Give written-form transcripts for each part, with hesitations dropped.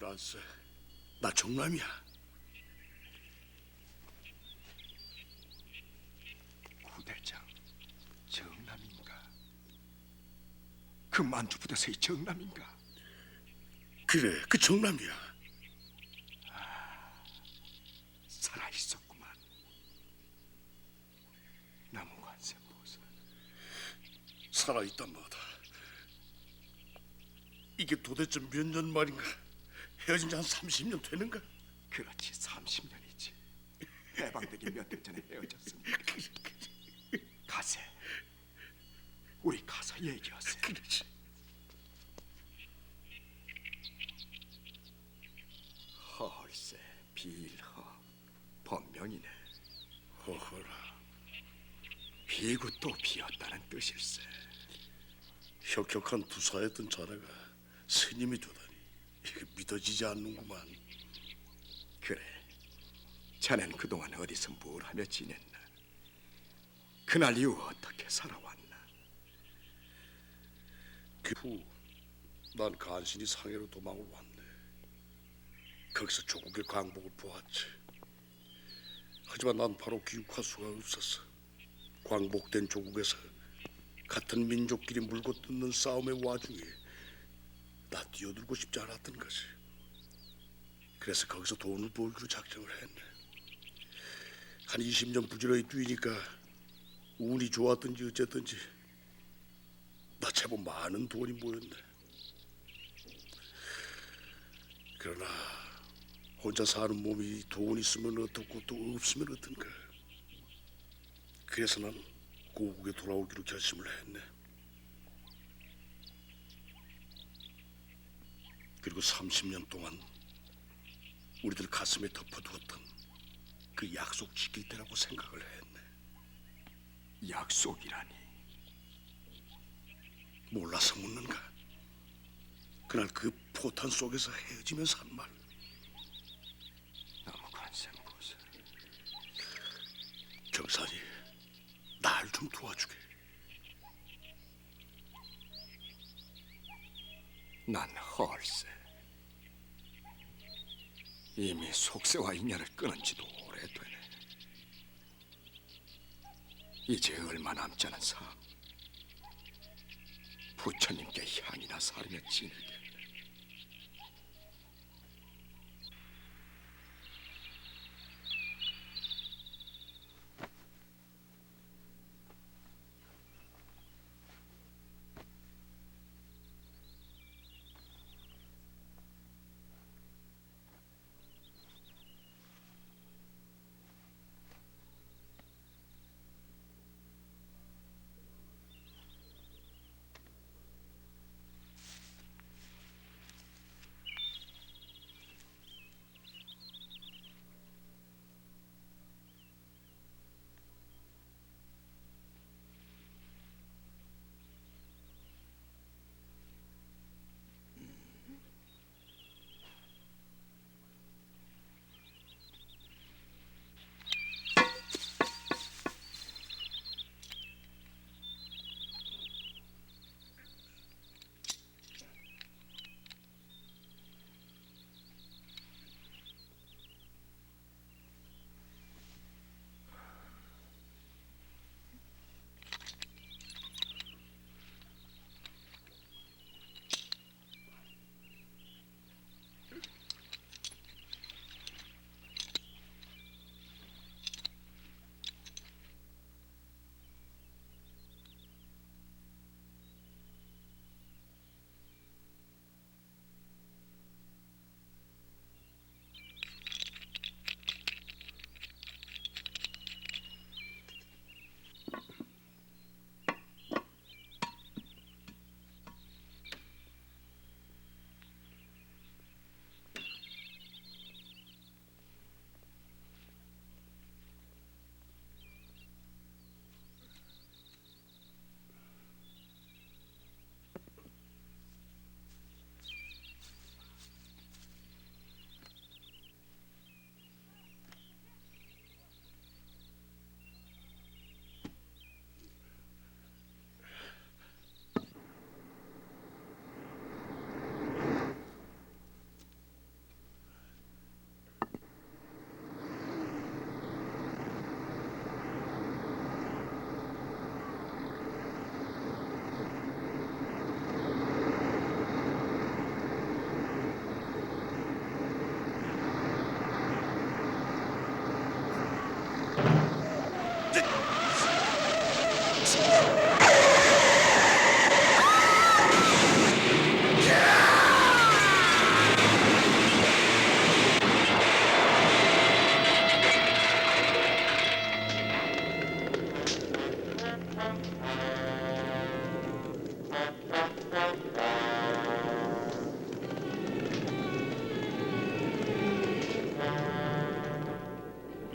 일어났어. 나 정남이야. 구대장, 정남인가? 그 만주부대서의 정남인가? 그래, 그 정남이야. 살아있었구만. 남관세 보살. 살아있단 말이다. 이게 도대체 몇 년 만인가? 헤어진 지 한 30년 되는가? 그렇지, 30년이지. 해방되기 몇 달 전에 헤어졌으니까. 가세, 우리 가서 얘기하세. 그렇지. 헐세, 비일허, 번명이네. 허허라. 비고 또 비었다는 뜻일세. 혁혁한 두사였던 자네가 스님이 되다니 이게 믿어지지 않는구만. 그래, 자넨 그동안 어디서 뭘 하며 지냈나? 그날 이후 어떻게 살아왔나? 그 후 난 간신히 상해로 도망을 왔네. 거기서 조국의 광복을 보았지. 하지만 난 바로 귀국할 수가 없었어. 광복된 조국에서 같은 민족끼리 물고 뜯는 싸움의 와중에 나 뛰어들고 싶지 않았던 거지. 그래서 거기서 돈을 벌기로 작정을 했네. 한 20년 부지런히 뛰니까 운이 좋았든지 어쨌든지 나 제법 많은 돈이 모였네. 그러나 혼자 사는 몸이 돈 있으면 어떻고 또 없으면 어떤가. 그래서 난 고국에 돌아오기로 결심을 했네. 그리고 30년 동안 우리들 가슴에 덮어두었던 그 약속 지킬 때라고 생각을 했네. 약속이라니. 몰라서 묻는가? 그날 그 포탄 속에서 헤어지면서 한 말. 나무관생보살. 정산이 날 좀 도와주게. 난 헐세. 이미 속세와 인연을 끊은 지도 오래되네. 이제 얼마 남지 않은 삶, 부처님께 향이나 사르며 지내겠네.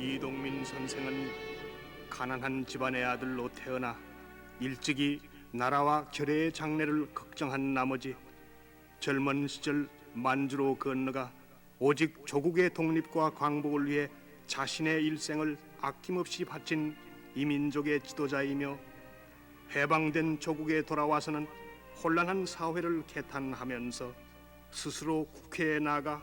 이동민 선생은 가난한 집안의 아들로 태어나 일찍이 나라와 결의의 장래를 걱정한 나머지 젊은 시절 만주로 건너가 오직 조국의 독립과 광복을 위해 자신의 일생을 아낌없이 바친 이민족의 지도자이며 해방된 조국에 돌아와서는 혼란한 사회를 개탄하면서 스스로 국회에 나가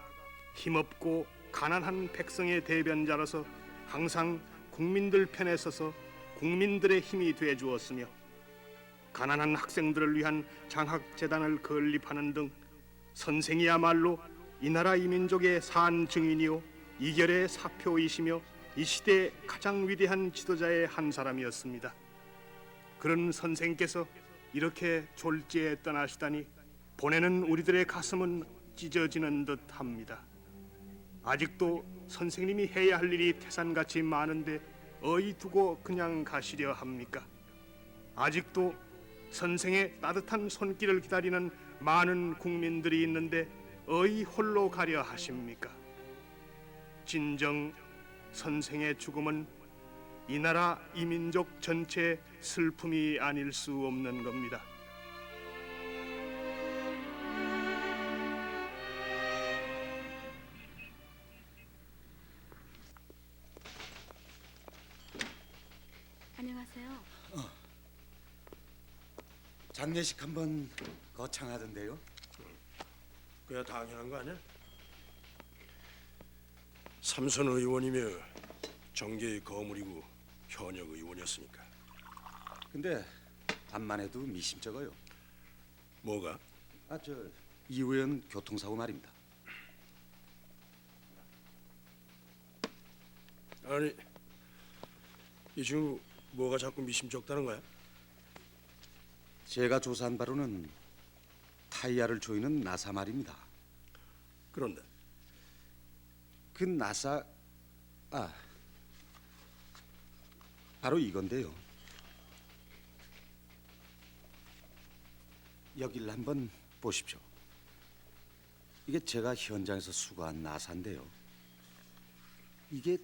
힘없고 가난한 백성의 대변자로서 항상 국민들 편에 서서 국민들의 힘이 돼 주었으며 가난한 학생들을 위한 장학재단을 건립하는 등 선생이야말로 이 나라 이민족의 산 증인이요 이결의 사표이시며 이 시대의 가장 위대한 지도자의 한 사람이었습니다. 그런 선생께서 이렇게 졸지에 떠나시다니 보내는 우리들의 가슴은 찢어지는 듯합니다. 아직도 선생님이 해야 할 일이 태산같이 많은데 어이 두고 그냥 가시려 합니까? 아직도 선생의 따뜻한 손길을 기다리는 많은 국민들이 있는데 어이 홀로 가려 하십니까? 진정 선생의 죽음은 이 나라 이민족 전체의 슬픔이 아닐 수 없는 겁니다. 안녕하세요. 장례식 한번 거창하던데요. 그야 당연한 거 아니야? 삼선 의원이며 정계의 거물이고 현역 의원이었으니까. 근데 암만 해도 미심쩍어요. 뭐가? 이 의원 교통사고 말입니다. 아니 이 친구 뭐가 자꾸 미심쩍다는 거야? 제가 조사한 바로는 타이야를 조이는 나사 말입니다. 그런데 그 나사 바로 이건데요. 여기를 한번 보십시오. 이게 제가 현장에서 수거한 나사인데요. 이게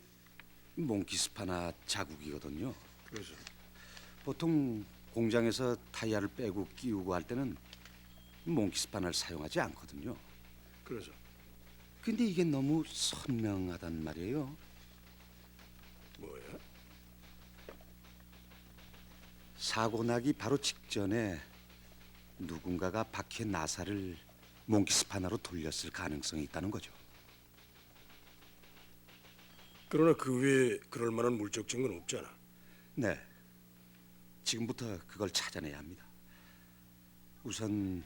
몽키스파나 자국이거든요. 그래서 보통 공장에서 타이야를 빼고 끼우고 할 때는 몽키스판을 사용하지 않거든요. 그래서 근데 이게 너무 선명하단 말이에요. 뭐야? 사고 나기 바로 직전에 누군가가 바퀴 나사를 몽키스파나로 돌렸을 가능성이 있다는 거죠. 그러나 그 외에 그럴 만한 물적 증거는 없잖아. 네. 지금부터 그걸 찾아내야 합니다. 우선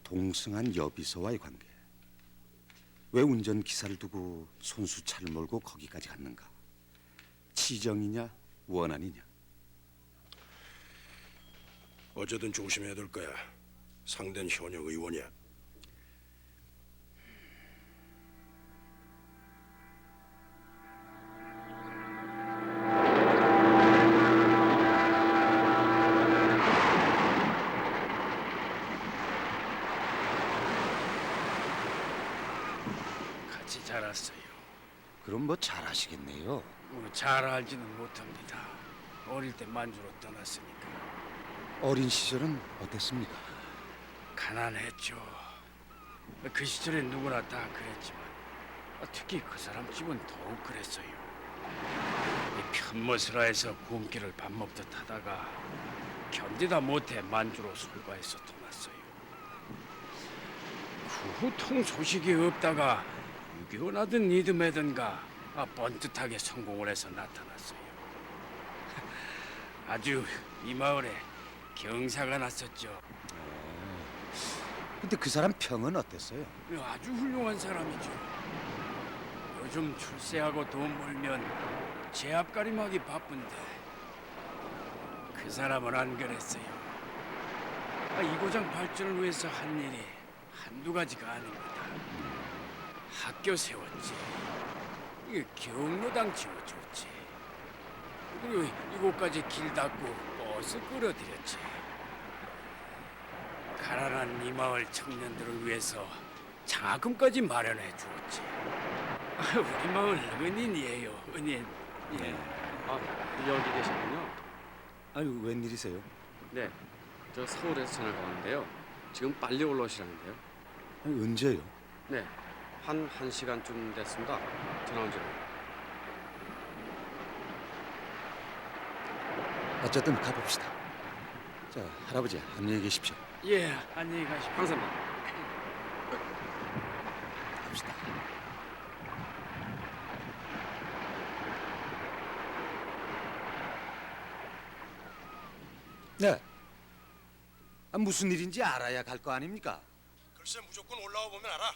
동승한 여비서와의 관계. 왜 운전기사를 두고 손수차를 몰고 거기까지 갔는가? 치정이냐 원한이냐? 어쨌든 조심해야 될 거야. 상대는 현역 의원이야. 같이 자랐어요. 그럼 뭐 잘하시겠네요. 잘 알지는 못합니다. 어릴 때 만주로 떠났으니까. 어린 시절은 어땠습니까? 가난했죠. 그 시절에 누구나 다 그랬지만 특히 그 사람 집은 더욱 그랬어요. 이 편머스라에서 굶기를 밥 먹듯 하다가 견디다 못해 만주로 솔과해서 떠났어요. 그 후 통 소식이 없다가 6.25나든 이듬해든가 번듯하게 성공을 해서 나타났어요. 아주 이 마을에 경사가 났었죠. 근데 그 사람 평은 어땠어요? 아주 훌륭한 사람이죠. 요즘 출세하고 돈 벌면 제 앞가림하기 바쁜데 그 사람은 안 그랬어요. 이 고장 발전을 위해서 한 일이 한두 가지가 아닙니다. 학교 세웠지. 이게 경로당 지어줬지. 그리고 이곳까지 길 닦고 버스 끌어들였지. 가난한 이 마을 청년들을 위해서 장학금까지 마련해 주었지. 우리 마을 은인이에요, 은인. 예. 여기 계시군요. 아유 웬일이세요? 네, 저 서울에서 전화가 왔는데요. 지금 빨리 올라오시라는데요. 아니, 언제요? 네, 한 1시간쯤 됐습니다. 전화 온 지는. 어쨌든 가봅시다. 자 할아버지 안녕히 계십시오. 예, 안녕히 가십시오. 감사합니다. 갑시다. 네. 무슨 일인지 알아야 갈 거 아닙니까? 글쎄 무조건 올라와 보면 알아.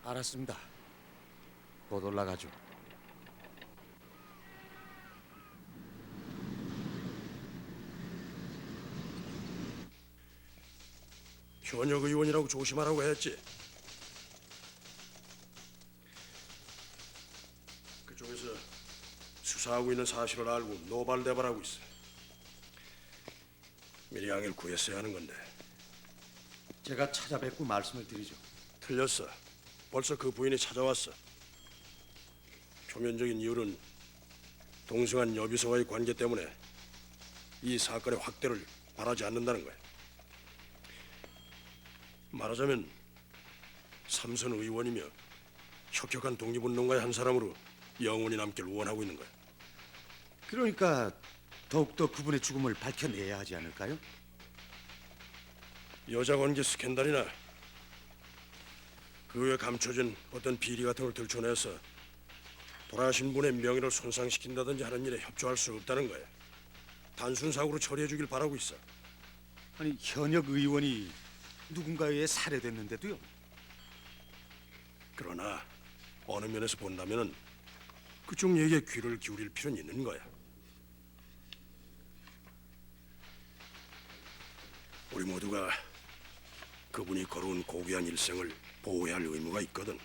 알았습니다. 곧 올라가죠. 현역 의원이라고 조심하라고 했지. 그쪽에서 투사하고 있는 사실을 알고 노발대발하고 있어. 미리양을 구했어야 하는 건데. 제가 찾아뵙고 말씀을 드리죠. 틀렸어. 벌써 그 부인이 찾아왔어. 표면적인 이유는 동승한 여비서와의 관계 때문에 이 사건의 확대를 바라지 않는다는 거야. 말하자면 삼선 의원이며 혁혁한 독립운동가의 한 사람으로 영원히 남길 원하고 있는 거야. 그러니까 더욱더 그분의 죽음을 밝혀내야 하지 않을까요? 여자 관계 스캔들이나 그 외에 감춰진 어떤 비리 같은 걸 들춰내서 돌아가신 분의 명예를 손상시킨다든지 하는 일에 협조할 수 없다는 거야. 단순 사고로 처리해 주길 바라고 있어. 아니 현역 의원이 누군가에 의해 살해됐는데도요. 그러나 어느 면에서 본다면은 그쪽 얘기에 귀를 기울일 필요는 있는 거야. 우리 모두가 그분이 걸어온 고귀한 일생을 보호해야 할 의무가 있거든.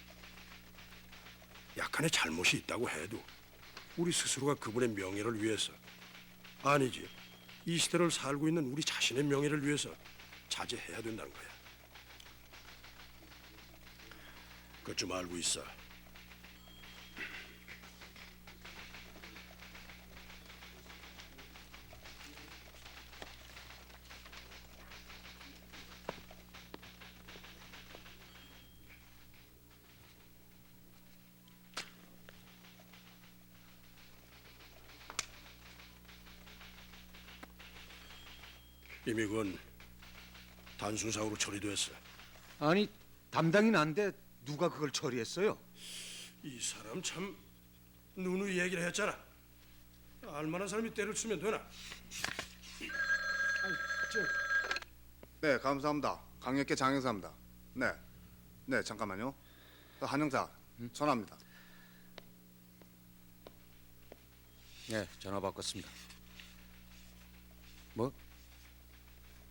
약간의 잘못이 있다고 해도 우리 스스로가 그분의 명예를 위해서, 아니지, 이 시대를 살고 있는 우리 자신의 명예를 위해서 자제해야 된다는 거야. 그것 좀 알고 있어. 이미 그건 단순 사고로 처리됐어. 아니 담당이 난데 누가 그걸 처리했어요? 이 사람 참 누누이 얘기를 했잖아. 알만한 사람이 때를 쓰면 되나? 네, 감사합니다. 강력계 장형사입니다. 네, 네, 잠깐만요. 한 형사 전화합니다. 네, 전화 바꿨습니다. 뭐?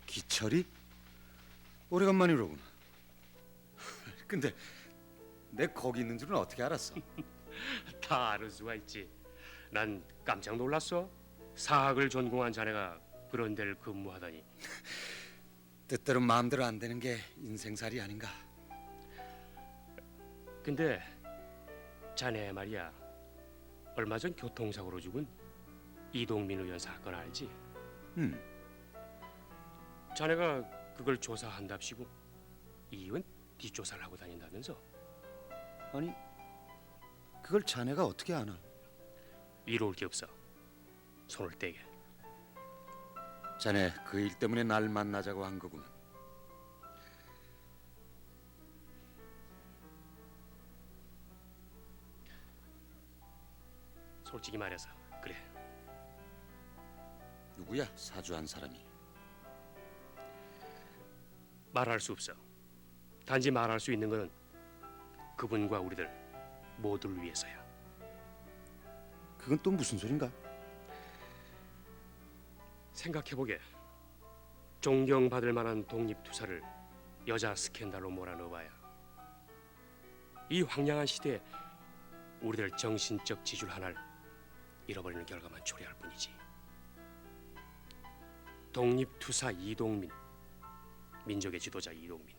기철이? 오래간만이로구나. 근데 내 거기 있는 줄은 어떻게 알았어? 다 아는 수가 있지. 난 깜짝 놀랐어. 사학을 전공한 자네가 그런 데를 근무하다니. 뜻대로 마음대로 안 되는 게 인생살이 아닌가. 근데 자네 말이야, 얼마 전 교통사고로 죽은 이동민 의원 사건 알지? 자네가 그걸 조사한답시고 이 의원 뒷조사를 하고 다닌다면서? 아니 그걸 자네가 어떻게 아나? 이로울 게 없어. 손을 떼게. 자네 그 일 때문에 날 만나자고 한 거구나. 솔직히 말해서 그래. 누구야 사주한 사람이? 말할 수 없어. 단지 말할 수 있는 것은 그분과 우리들 모두를 위해서야. 그건 또 무슨 소린가? 생각해보게. 존경받을 만한 독립투사를 여자 스캔들로 몰아넣어봐야 이 황량한 시대에 우리들 정신적 지주를 하나를 잃어버리는 결과만 초래할 뿐이지. 독립투사 이동민, 민족의 지도자 이동민.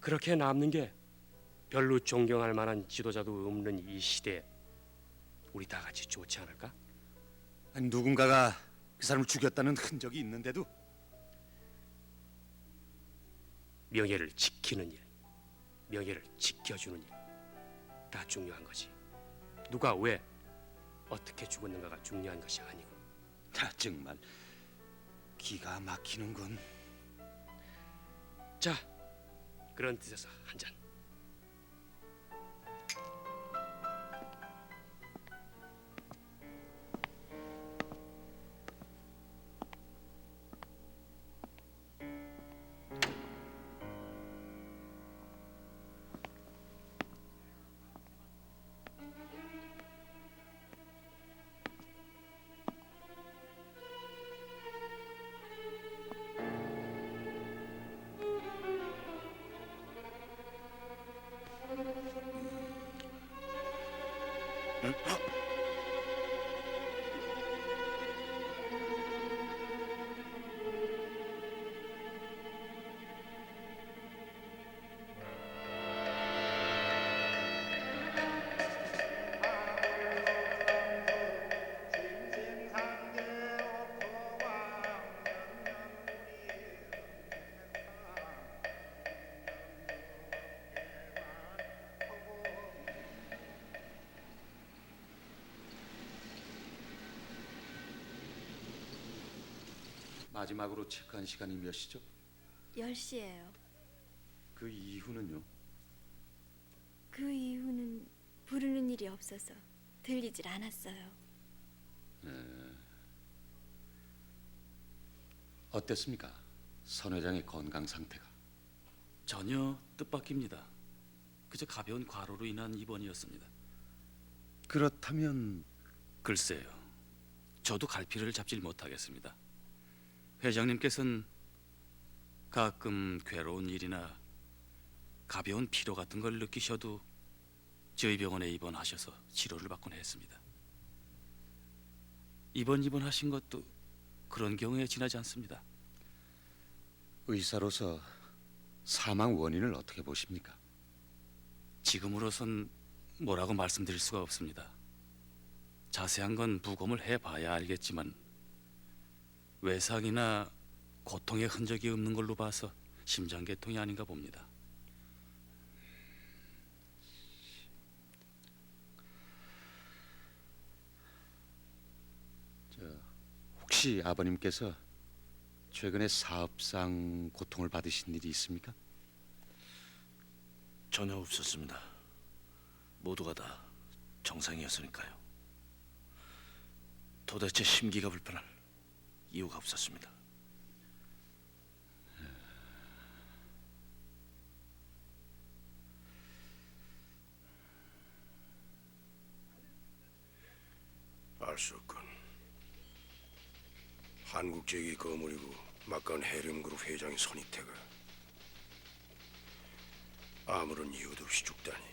그렇게 남는 게 별로 존경할 만한 지도자도 없는 이 시대에 우리 다 같이 좋지 않을까? 아니 누군가가 그 사람을 죽였다는 흔적이 있는데도 명예를 지키는 일, 명예를 지켜주는 일, 다 중요한 거지. 누가 왜 어떻게 죽었는가가 중요한 것이 아니고. 다 정말 기가 막히는군. 자, 그런 뜻에서 한 잔. 마지막으로 체크한 시간이 몇 시죠? 10시예요. 그 이후는요? 그 이후는 부르는 일이 없어서 들리질 않았어요. 어땠습니까? 선 회장의 건강 상태가. 전혀 뜻밖입니다. 그저 가벼운 과로로 인한 입원이었습니다. 그렇다면 글쎄요. 저도 갈피를 잡질 못하겠습니다. 회장님께서는 가끔 괴로운 일이나 가벼운 피로 같은 걸 느끼셔도 저희 병원에 입원하셔서 치료를 받곤 했습니다. 입원하신 것도 그런 경우에 지나지 않습니다. 의사로서 사망 원인을 어떻게 보십니까? 지금으로선 뭐라고 말씀드릴 수가 없습니다. 자세한 건 부검을 해봐야 알겠지만 외상이나 고통의 흔적이 없는 걸로 봐서 심장계통이 아닌가 봅니다. 혹시 아버님께서 최근에 사업상 고통을 받으신 일이 있습니까? 전혀 없었습니다. 모두가 다 정상이었으니까요. 도대체 심기가 불편할 이유가 없었습니다. 알 수 없군. 한국제기 거물이고 막간 해림그룹 회장인 선희태가 아무런 이유도 없이 죽다니.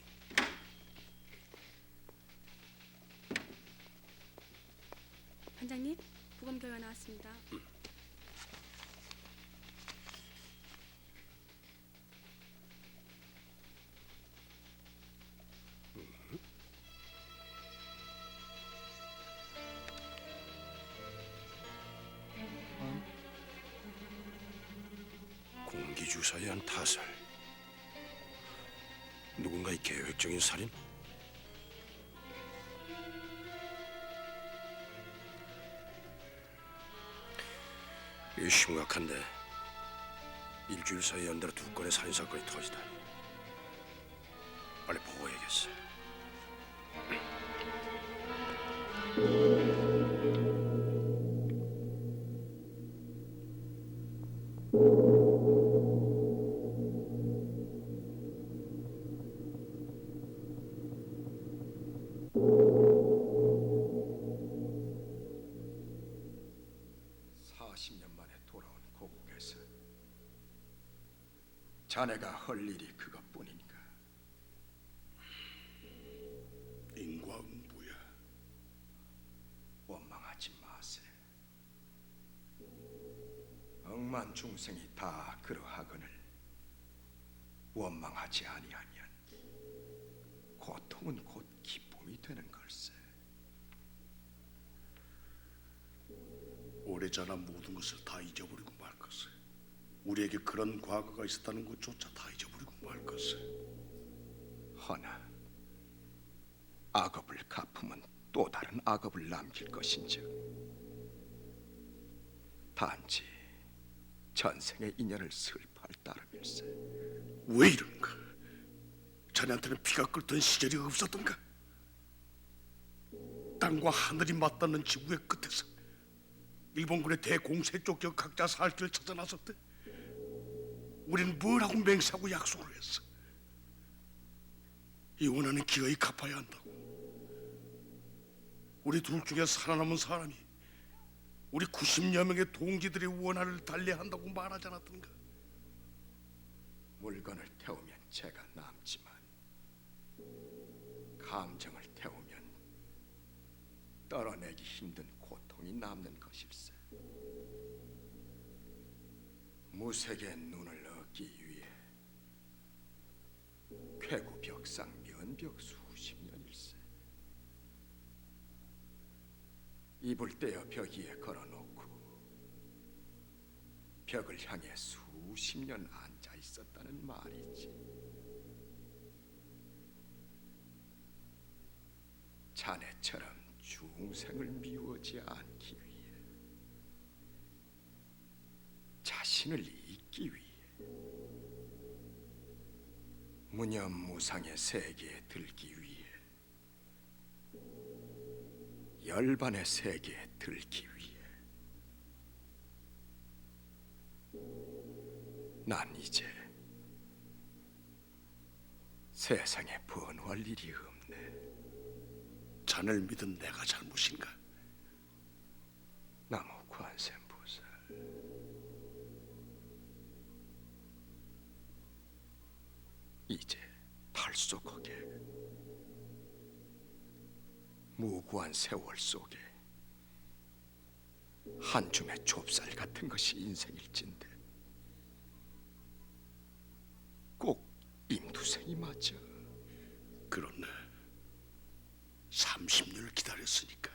반장님, 부검 결과 나왔습니다. 공기주사에 한 타살. 누군가의 계획적인 살인? 이 심각한데 일주일 사이에 연달아 2건의 살인 사건이 터지다니. 빨리 보고해야겠어. 자네가 할 일이 그것뿐인가? 인과응보야. 원망하지 마세. 억만 중생이 다 그러하거늘 원망하지 아니하면 고통은 곧 기쁨이 되는 걸세. 오래전에 모든 것을 다 잊어버리고 말 것을. 우리에게 그런 과거가 있었다는 것조차 다 잊어버리고 말 것을. 허나 악업을 갚으면 또 다른 악업을 남길 것인즉 단지 전생의 인연을 슬퍼할 따름일세. 왜 이런가? 자네한테는 피가 끓던 시절이 없었던가? 땅과 하늘이 맞닿는 지구의 끝에서 일본군의 대공세 쫓겨 각자 살 길을 찾아 나섰대. 우리는 뭘 하고 맹세하고 약속을 했어? 이 원한은 기어이 갚아야 한다고. 우리 둘 중에 살아남은 사람이 우리 90여 명의 동지들의 원한을 달래한다고 말하지 않았던가? 물건을 태우면 죄가 남지만 감정을 태우면 떨어내기 힘든 고통이 남는 것일세. 무색의 눈을 얻기 위해 쾌구벽상 면벽 수십 년일세. 이불 떼어 벽 위에 걸어놓고 벽을 향해 수십 년 앉아 있었다는 말이지. 자네처럼 중생을 미워하지 않기 위해. 자신을 잊기 위해 무념무상의 세계에 들기 위해 열반의 세계에 들기 위해 난 이제 세상에 번호할 일이 없네. 자네를 믿은 내가 잘못인가? 나무 관세음보살, 이제 달속하게 무구한 세월 속에 한 줌의 좁쌀 같은 것이 인생일진데 꼭 임두생이 맞아. 그렇네. 30년을 기다렸으니까.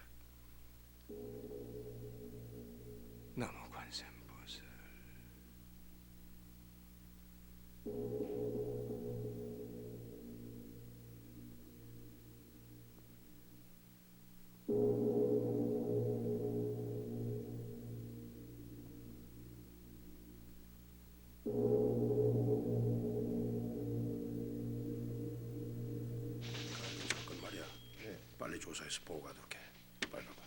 나무 관세음보살, 잠깐 말이야. 빨리 조사해서 보고하도록 해. 빨리 가봐.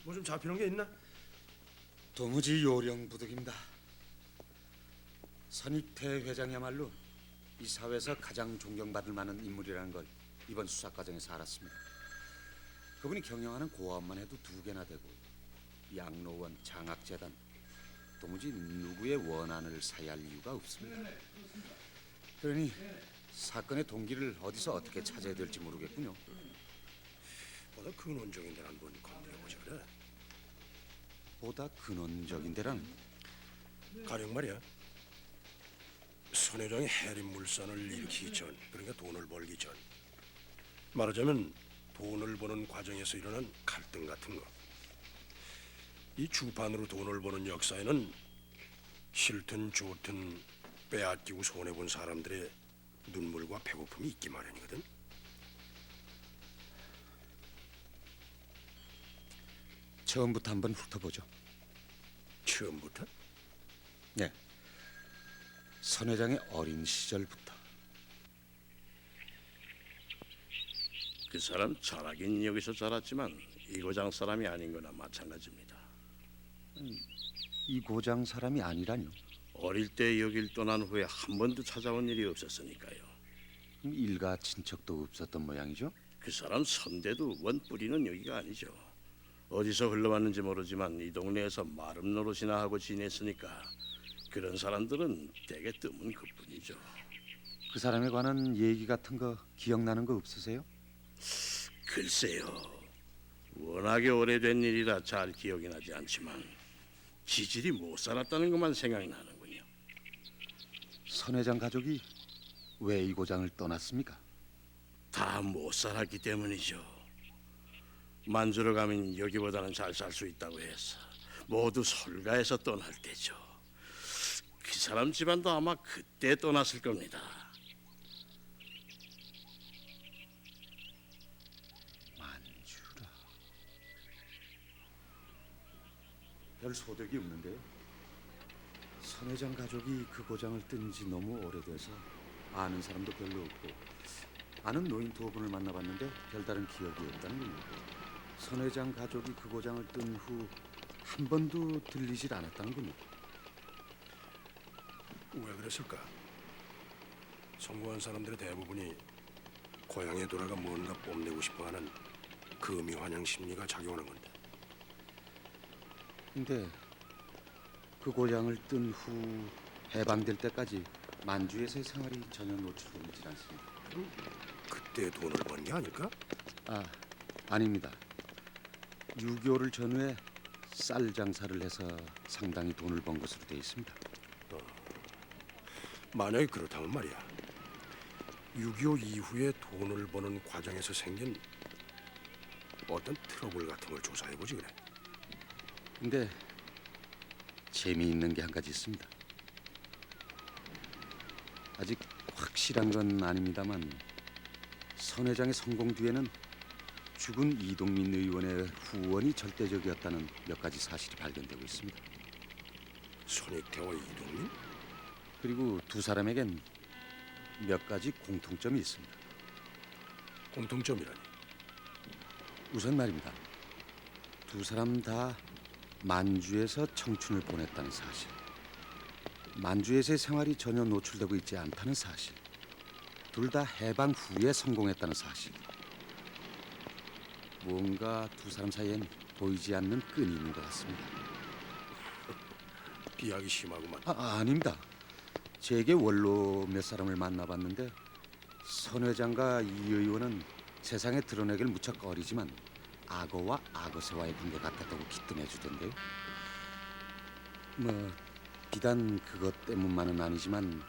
뭐 좀 잡히는 게 있나? 도무지 요령부득입니다. 선익태 회장이야말로 이 사회에서 가장 존경받을 만한 인물이라는 걸 이번 수사 과정에서 알았습니다. 그분이 경영하는 고아원만 해도 2개나 되고 양로원, 장학재단, 도무지 누구의 원한을 사야할 이유가 없습니다. 그러니 사건의 동기를 어디서 어떻게 찾아야 될지 모르겠군요. 보다 근원적인 데를 한번 건드려보자 그래. 보다 근원적인 데란 가령 말이야. 선 회장이 해림물산을 일으키기 전, 그러니까 돈을 벌기 전, 말하자면 돈을 버는 과정에서 일어난 갈등 같은 거. 이 주판으로 돈을 버는 역사에는 싫든 좋든 빼앗기고 손해본 사람들의 눈물과 배고픔이 있기 마련이거든. 처음부터 한번 훑어보죠. 처음부터? 네. 선 회장의 어린 시절부터. 그 사람 자라긴 여기서 자랐지만 이 고장 사람이 아닌 거나 마찬가지입니다. 이 고장 사람이 아니라뇨. 어릴 때 여길 떠난 후에 한 번도 찾아온 일이 없었으니까요. 그럼 일가 친척도 없었던 모양이죠? 그 사람 선대도 원 뿌리는 여기가 아니죠. 어디서 흘러왔는지 모르지만 이 동네에서 마름 노릇이나 하고 지냈으니까 그런 사람들은 되게 드문 그뿐이죠. 그 사람에 관한 얘기 같은 거 기억나는 거 없으세요? 글쎄요. 워낙에 오래된 일이라 잘 기억이 나지 않지만 지질이 못 살았다는 것만 생각이 나는군요. 선 회장 가족이 왜 이 고장을 떠났습니까? 다 못 살았기 때문이죠. 만주로 가면 여기보다는 잘 살 수 있다고 해서 모두 설가해서 떠날 때죠. 그 사람 집안도 아마 그때 떠났을 겁니다. 만주라. 별 소득이 없는데요. 선 회장 가족이 그 고장을 뜬 지 너무 오래돼서 아는 사람도 별로 없고 아는 노인 2분을 만나봤는데 별다른 기억이 없다는 겁니다. 선 회장 가족이 그 고장을 뜬 후 한 번도 들리질 않았다는군요. 왜 그랬을까? 성공한 사람들의 대부분이 고향에 돌아가 뭔가 뽐내고 싶어하는 금이환영 심리가 작용하는 건데. 근데 그 고장을 뜬 후 해방될 때까지 만주에서의 생활이 전혀 노출되질 않습니다. 그럼 그때 돈을 번 게 아닐까? 아닙니다. 6.25를 전후에 쌀 장사를 해서 상당히 돈을 번 것으로 되어 있습니다. 만약에 그렇다면 말이야. 6.25 이후에 돈을 버는 과정에서 생긴 어떤 트러블 같은 걸 조사해보지 그래. 근데 재미있는 게 한 가지 있습니다. 아직 확실한 건 아닙니다만 선 회장의 성공 뒤에는 죽은 이동민 의원의 후원이 절대적이었다는 몇 가지 사실이 발견되고 있습니다. 손익태와 이동민? 그리고 두 사람에겐 몇 가지 공통점이 있습니다. 공통점이라니. 우선 말입니다. 두 사람 다 만주에서 청춘을 보냈다는 사실, 만주에서의 생활이 전혀 노출되고 있지 않다는 사실, 둘 다 해방 후에 성공했다는 사실. 무언가 두 사람 사이엔 보이지 않는 끈이 있는 것 같습니다. 비약이 심하구만. 아닙니다. 제게 원로 몇 사람을 만나봤는데 선 회장과 이 의원은 세상에 드러내길 무척 꺼리지만 악어와 악어새와의 관계 같았다고 기뜸해주던데요. 비단 그것 때문만은 아니지만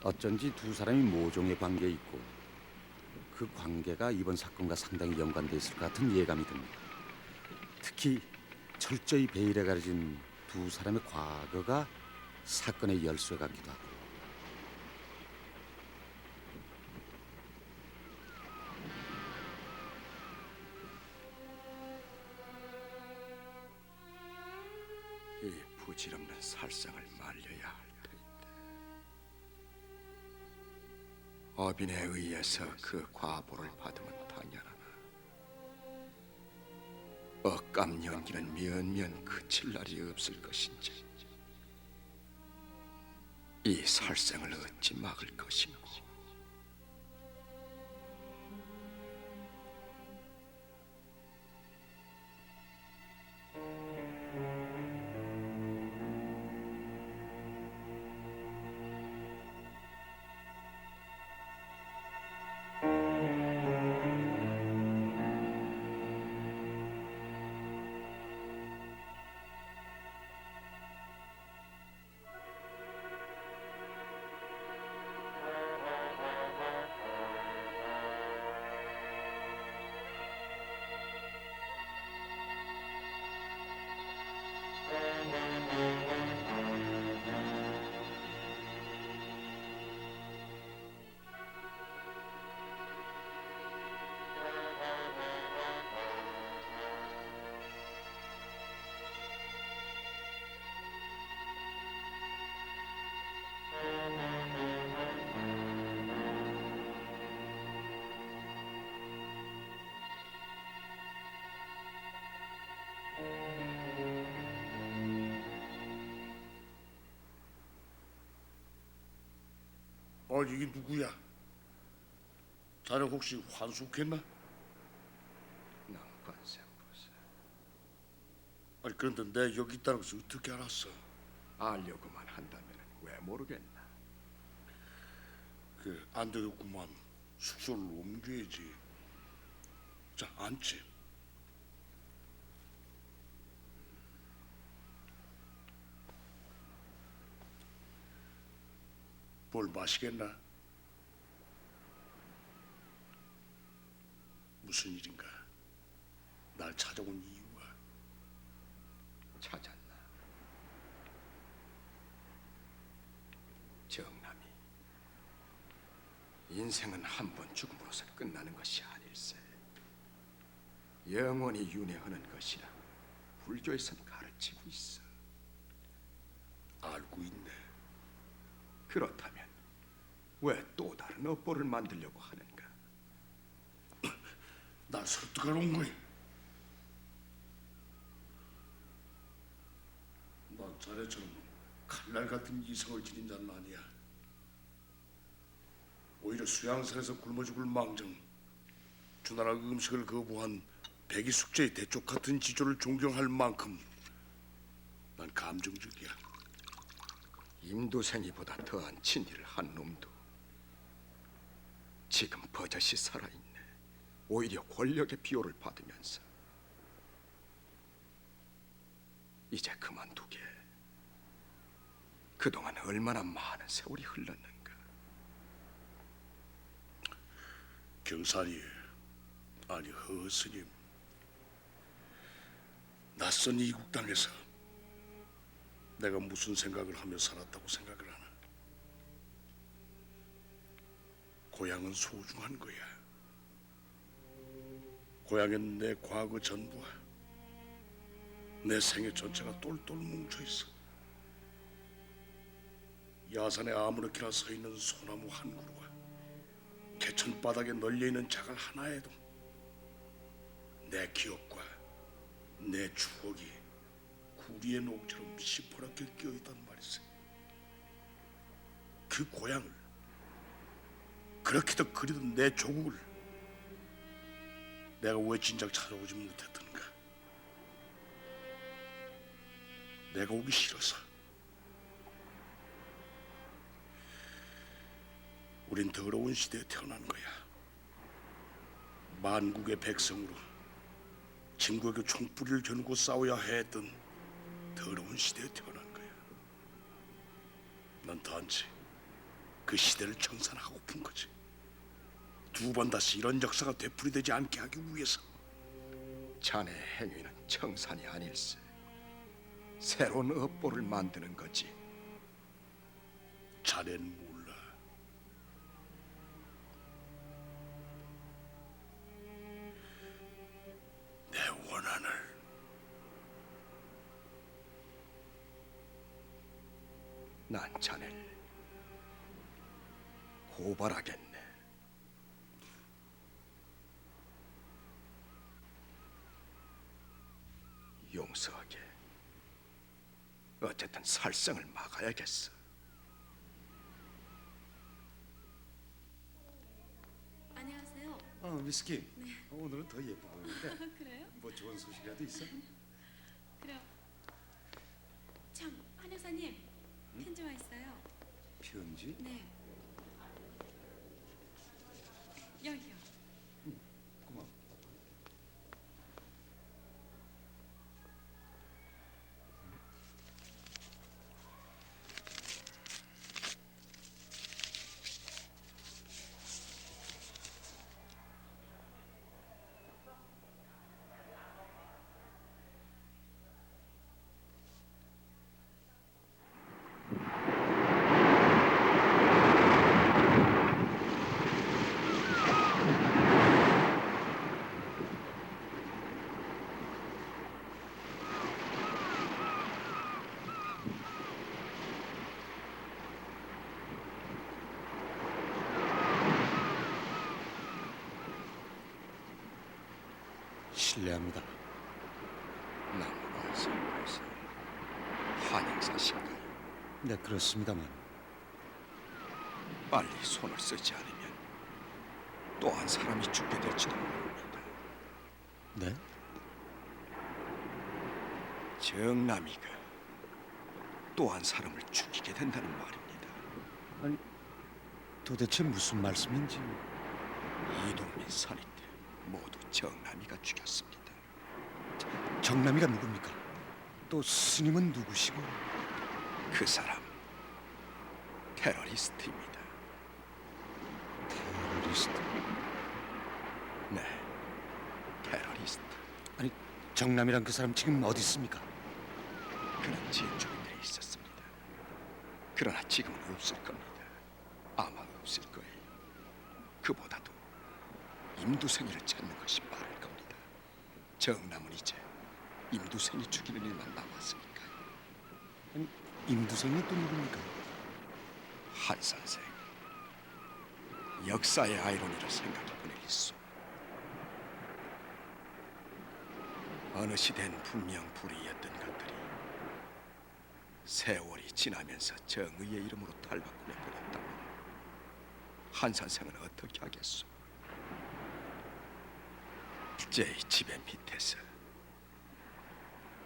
어쩐지 두 사람이 모종의 관계에 있고 그 관계가 이번 사건과 상당히 연관돼 있을 것 같은 예감이 듭니다. 특히 철저히 베일에 가려진 두 사람의 과거가 사건의 열쇠 같기도 하고. 이 부질없는 살상을 말려야 할 터인데 어빈에 의해서 그 과보를 받으면 당연하나 억감 연기는 면면 그칠 날이 없을 것인지 이 살생을 어찌 막을 것인고. 아니 이게 누구야? 자네 혹시 환숙했나? 낭관생 보세. 아니 그런데 내 여기 있다는 것을 어떻게 알았어? 알려고만 한다면 왜 모르겠나. 안 되겠구만. 숙소를 옮겨야지. 자 앉지. 뭘 마시겠나? 무슨 일인가? 날 찾아온 이유가? 찾았나. 정남이 인생은 한 번 죽음으로서 끝나는 것이 아닐세. 영원히 윤회하는 것이라 불교에선 가르치고 있어. 알고 있네. 그렇다면 왜 또 다른 업보를 만들려고 하는가? 날 설득하러 온 거야. 난 자네처럼 칼날 같은 이성을 지닌 자는 아니야. 오히려 수양산에서 굶어 죽을 망정, 주나라 음식을 거부한 백이 숙제의 대쪽 같은 지조를 존경할 만큼 난 감정적이야. 임도생이보다 더한 친일을 한 놈도 지금 버젓이 살아있네. 오히려 권력의 비호를 받으면서. 이제 그만두게. 그동안 얼마나 많은 세월이 흘렀는가. 경살이 아니 허스님, 낯선 이국 땅에서 내가 무슨 생각을 하며 살았다고 생각을 하나? 고향은 소중한 거야. 고향엔 내 과거 전부와 내 생애 전체가 똘똘 뭉쳐 있어. 야산에 아무렇게나 서 있는 소나무 한 그루와 개천 바닥에 널려 있는 자갈 하나에도 내 기억과 내 추억이 구리의 녹처럼 시퍼렇게 끼어 있단 말이지. 그 고향을, 그렇게도 그리던 내 조국을 내가 왜 진작 찾아오지 못했던가? 내가 오기 싫어서. 우린 더러운 시대에 태어난 거야. 만국의 백성으로 진국에게 총뿌리를 겨누고 싸워야 했던 더러운 시대에 태어난 거야. 난 단지 그 시대를 청산하고픈 거지. 두 번 다시 이런 역사가 되풀이되지 않게 하기 위해서. 자네 행위는 청산이 아닐세. 새로운 업보를 만드는 거지. 자넨 몰라. 내 원한을. 난 자네를 고발하겠네. 용서하게. 어쨌든 살성을 막아야겠어. 안녕하세요. 미스키. 오늘은 더 예뻐 보이는데. 그래요? 뭐 좋은 소식이라도 있어? 그래요. 참, 한 여사님 편지 와 있어요. 편지? 네. 여기요. 고마워. 실례합니다. 나무가 살면서 한행사신가요? 네, 그렇습니다만. 빨리 손을 쓰지 않으면 또 한 사람이 죽게 될지도 모릅니다. 네? 정남이가 또 한 사람을 죽이게 된다는 말입니다. 도대체 무슨 말씀인지. 이동민 살인 때 모두 정남이가 죽였습니다. 정남이가 누굽니까? 또 스님은 누구시고? 그 사람 테러리스트입니다. 테러리스트? 네, 테러리스트. 아니, 정남이란 그 사람 지금 어디 있습니까? 그는 진주인들에 있었습니다. 그러나 지금은 없을 겁니다. 아마 없을 거예요. 그보다도 임두생이를 찾는 것이 빠를 겁니다. 정남은 이제 임두생이 죽이는 일만 남았으니까요. 아니, 임두생이 또 누굽니까? 한 선생, 역사의 아이러니를 생각해 보낼 일수. 어느 시대는 분명 불의였던 것들이 세월이 지나면서 정의의 이름으로 탈바꿈해 버렸다면 한 선생은 어떻게 하겠소? 제 집의 밑에서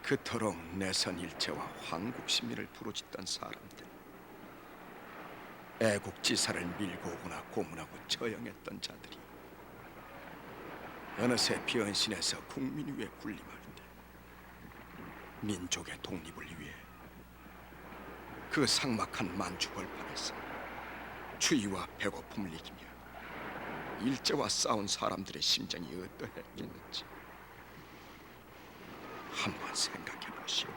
그토록 내선 일체와 황국 신민을 부르짖던 사람들, 애국지사를 밀고 오거나 고문하고 처형했던 자들이 어느새 변신해서 국민 위에 군림할 때 민족의 독립을 위해 그 삭막한 만주벌판에서 추위와 배고픔을 이기며 일제와 싸운 사람들의 심정이 어떠했겠는지 한번 생각해 보시오.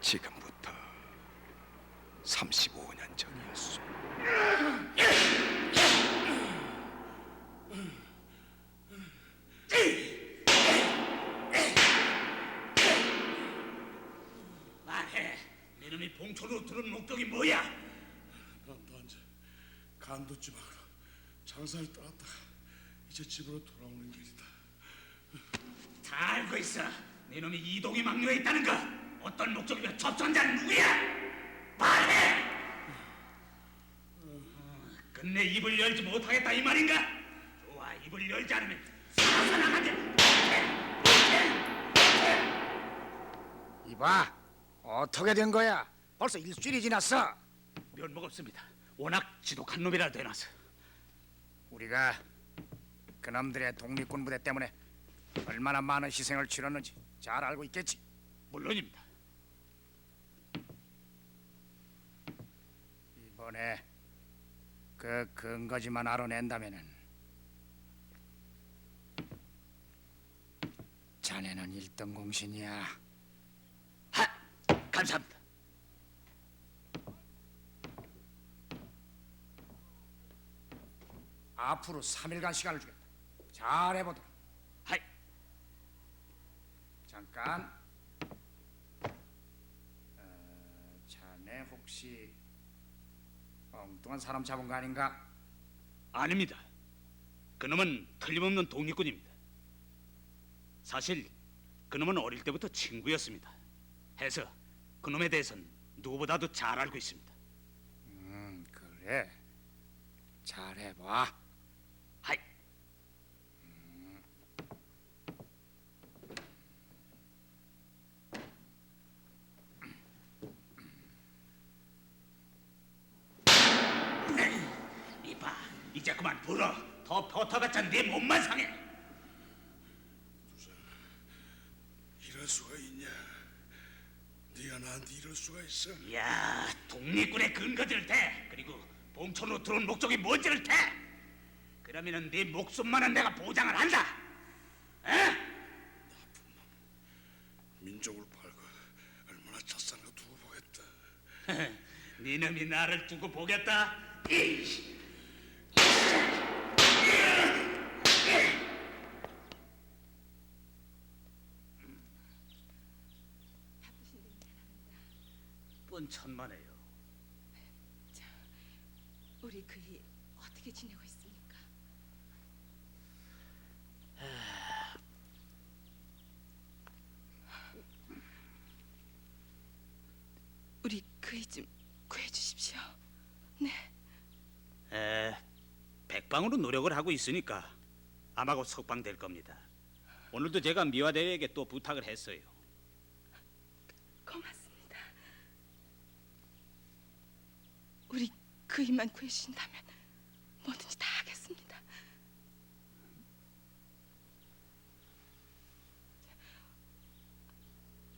지금부터 35년 전이었소. 본촌으로 들은 목적이 뭐야? 너 이제 간도지 마라. 장사를 떠났다가 이제 집으로 돌아오는 길이다. 다 알고 있어. 네 놈이 이동희 막루에 있다는 거. 어떤 목적이며 접선자는 누구야? 말해! 끝내 입을 열지 못하겠다 이 말인가? 좋아, 입을 열지 않으면 살아서 나가게. 이봐, 어떻게 된 거야? 벌써 일주일이 지났어. 면목 없습니다. 워낙 지독한 놈이라 되나서. 우리가 그놈들의 독립군 부대 때문에 얼마나 많은 희생을 치렀는지 잘 알고 있겠지. 물론입니다. 이번에 그 근거지만 알아낸다면은 자네는 1등 공신이야. 감사합니다. 앞으로 3일간 시간을 주겠다. 잘 해보도록. 하이. 잠깐. 자네 혹시 엉뚱한 사람 잡은 거 아닌가? 아닙니다. 그놈은 틀림없는 독립군입니다. 사실 그놈은 어릴 때부터 친구였습니다. 해서 그놈에 대해서는 누구보다도 잘 알고 있습니다. 그래. 잘 해봐. 하이. 이봐, 이제 그만 불어. 더 버터봤자 네 몸만 상해. 이럴 수가 있냐? 네가 나한테 이럴 수가 있어? 야, 독립군의 근거지를 대. 그리고 봉천으로 들어온 목적이 뭔지를 대. 그러면은 네 목숨만은 내가 보장을 한다. 에? 민족을 팔고 얼마나 젖산가 두고 보겠다. 네 놈이 나를 두고 보겠다. 이씨. 뻔천만해요. 우리 그이 어떻게 지내고 있습니까? 우리 그이 좀 구해주십시오. 네. 백방으로 노력을 하고 있으니까 아마 곧 석방될 겁니다. 오늘도 제가 미화대에게 또 부탁을 했어요. 고맙습니다. 우리 그이만 구해주신다면 뭐든지 다 하겠습니다.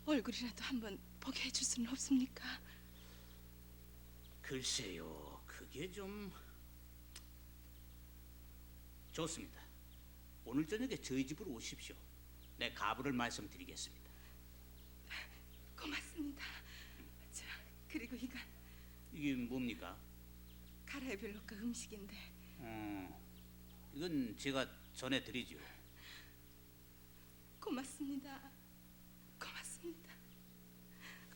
얼굴이라도 한번 보게 해줄 수는 없습니까? 글쎄요, 그게 좀 좋습니다. 오늘 저녁에 저희 집으로 오십시오. 내 가부를 말씀드리겠습니다. 고맙습니다. 자, 그리고 이건 이게 뭡니까? 카라벨로카 음식인데 이건 제가 전해드리죠. 고맙습니다. 고맙습니다.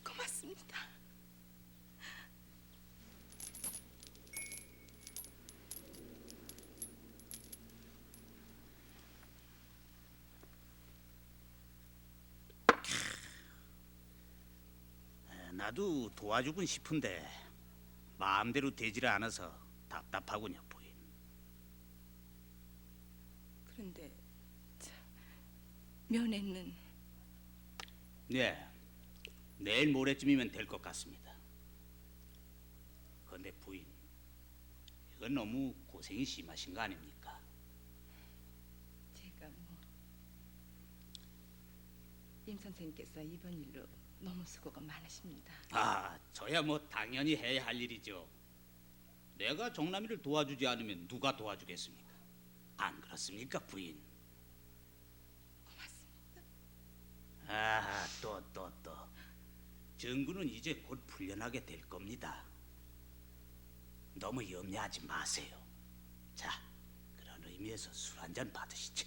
고맙습니다. 나도 도와주곤 싶은데 마음대로 되지를 않아서 답답하군요, 부인. 그런데 면회는 네, 내일 모레쯤이면 될 것 같습니다. 그런데 부인, 이건 너무 고생이 심하신 거 아닙니까? 제가 임 선생님께서 이번 일로 너무 수고가 많으십니다. 저야 당연히 해야 할 일이죠. 내가 정남이를 도와주지 않으면 누가 도와주겠습니까? 안 그렇습니까, 부인? 고맙습니다. 또. 정구는 이제 곧 풀려나게 될 겁니다. 너무 염려하지 마세요. 자, 그런 의미에서 술 한잔 받으시죠.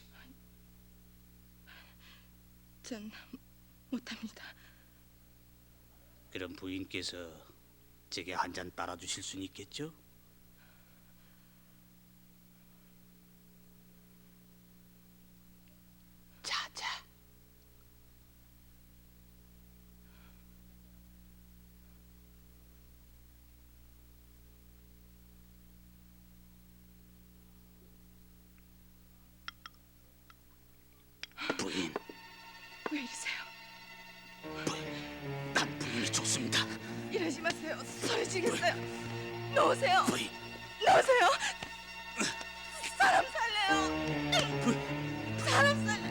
전 못합니다. 그럼 부인께서 제게 한 잔 따라 주실 수는 있겠죠? 자자. 부인, 왜 이러세요? 난 부인이 좋습니다. 이러지 마세요. 소리 지겠어요. 놓으세요. 부인, 놓으세요. 사람 살래요. 사람 살래.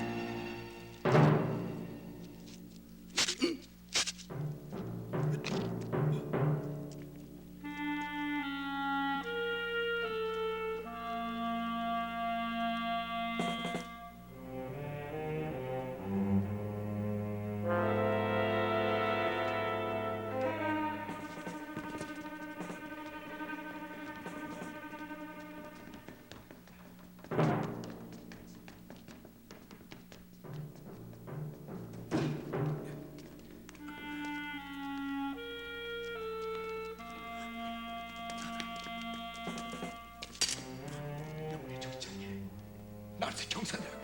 나한테 경사냐고.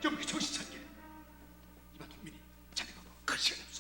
영미 정신 차리게. 이봐 동민이, 자네가 그 시간이 없어.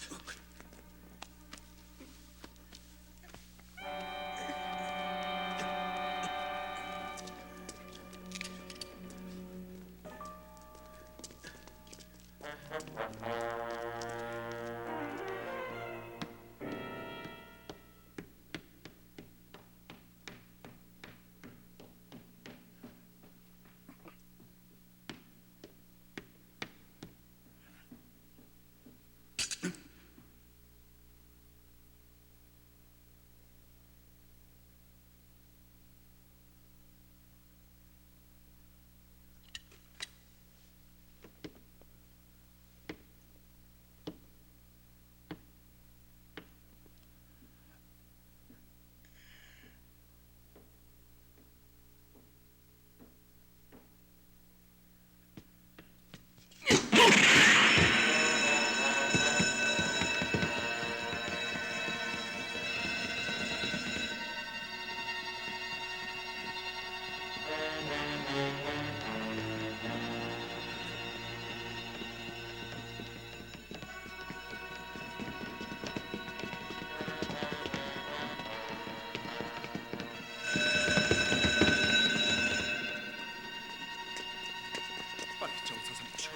빨리 정상선 모시고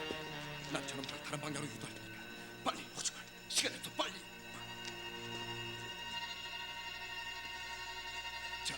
난 저놈들 다른 방향으로 유도할 테니까 빨리 호수가 시간이 없어 빨리. 자.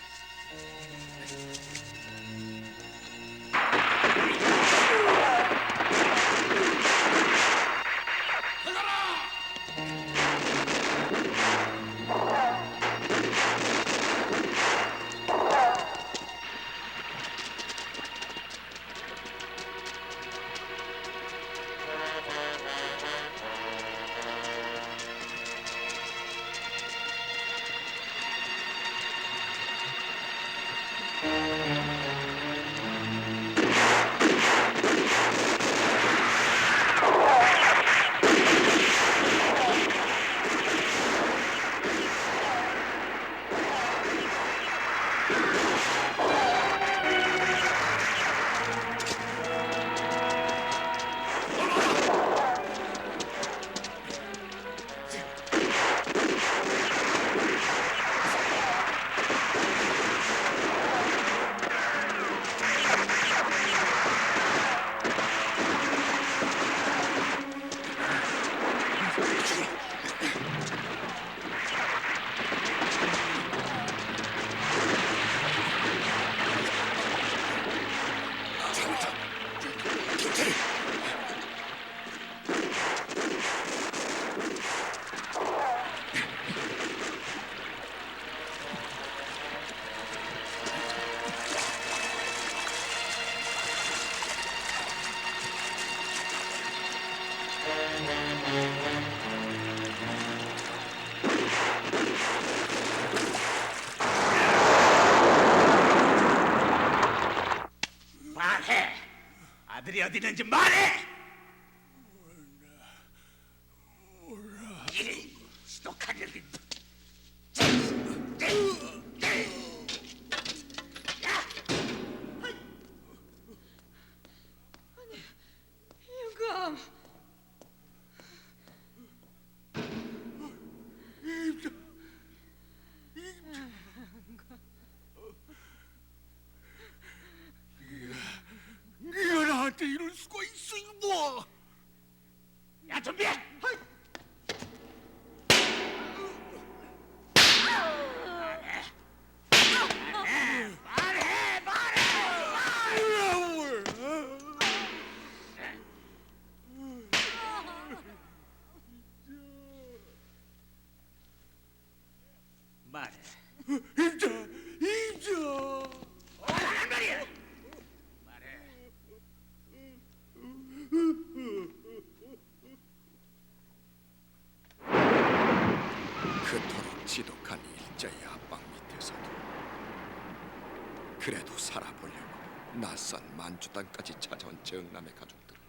말해. 아들이 어디 있는지 말해. 몰라. 이런 똑똑한 놈이. 수가 있어 이거. 야 준비해. 말해. 그토록 지독한 일자의 압박 밑에서도 그래도 살아보려고 낯선 만주 땅까지 찾아온 정남의 가족들은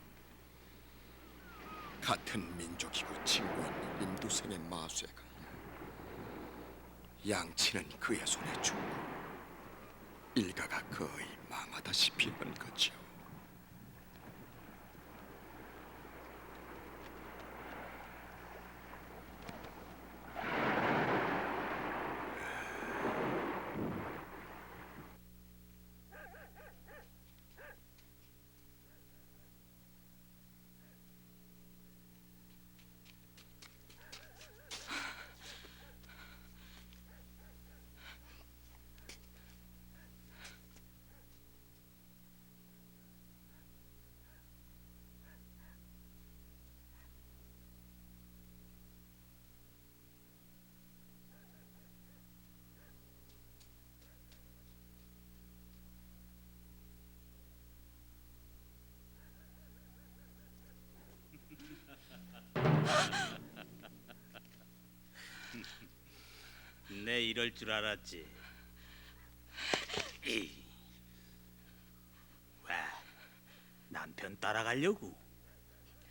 같은 민족이고 친구인 임두생의 마쇠가 양치는 그의 손에 죽고 일가가 거의 망하다시피 한 거지요. 내 이럴 줄 알았지. 에이. 왜 남편 따라가려고?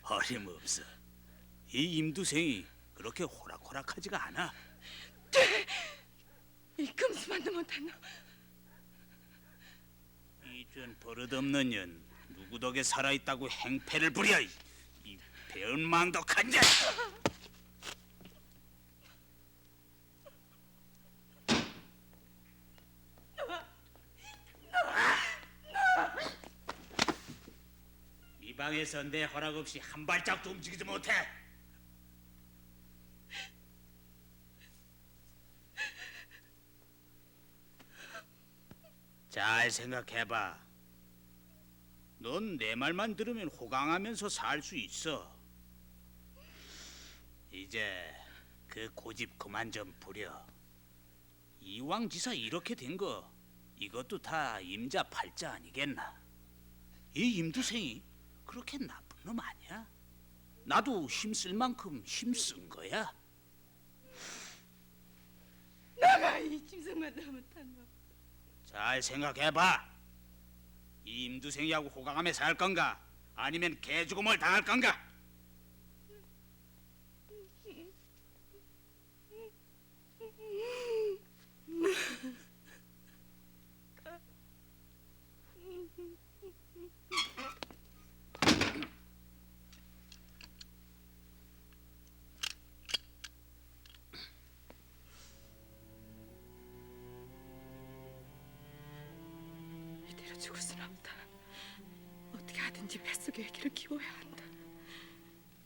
어림없어. 이 임두생이 그렇게 호락호락하지가 않아. 이 금수만도 못한 놈. 이젠 버릇없는 년 누구 덕에 살아있다고 행패를 부려. 이 배은망덕한 자식. 이 방에서 내 허락 없이 한 발짝도 움직이지 못해. 잘 생각해봐. 넌 내 말만 들으면 호강하면서 살 수 있어. 이제 그 고집 그만 좀 부려. 이왕지사 이렇게 된 거 이것도 다 임자 팔자 아니겠나? 이 임두생이 그렇게 나쁜 놈 아니야? 나도 힘쓸 만큼 힘쓴 거야. 내가 이 짐승만도 못한 놈. 잘 생각해봐. 이 임두생이하고 호강하며 살 건가? 아니면 개죽음을 당할 건가? 이대로 죽을 순 없다. 어떻게 하든지 뱃속에 아기를 키워야 한다.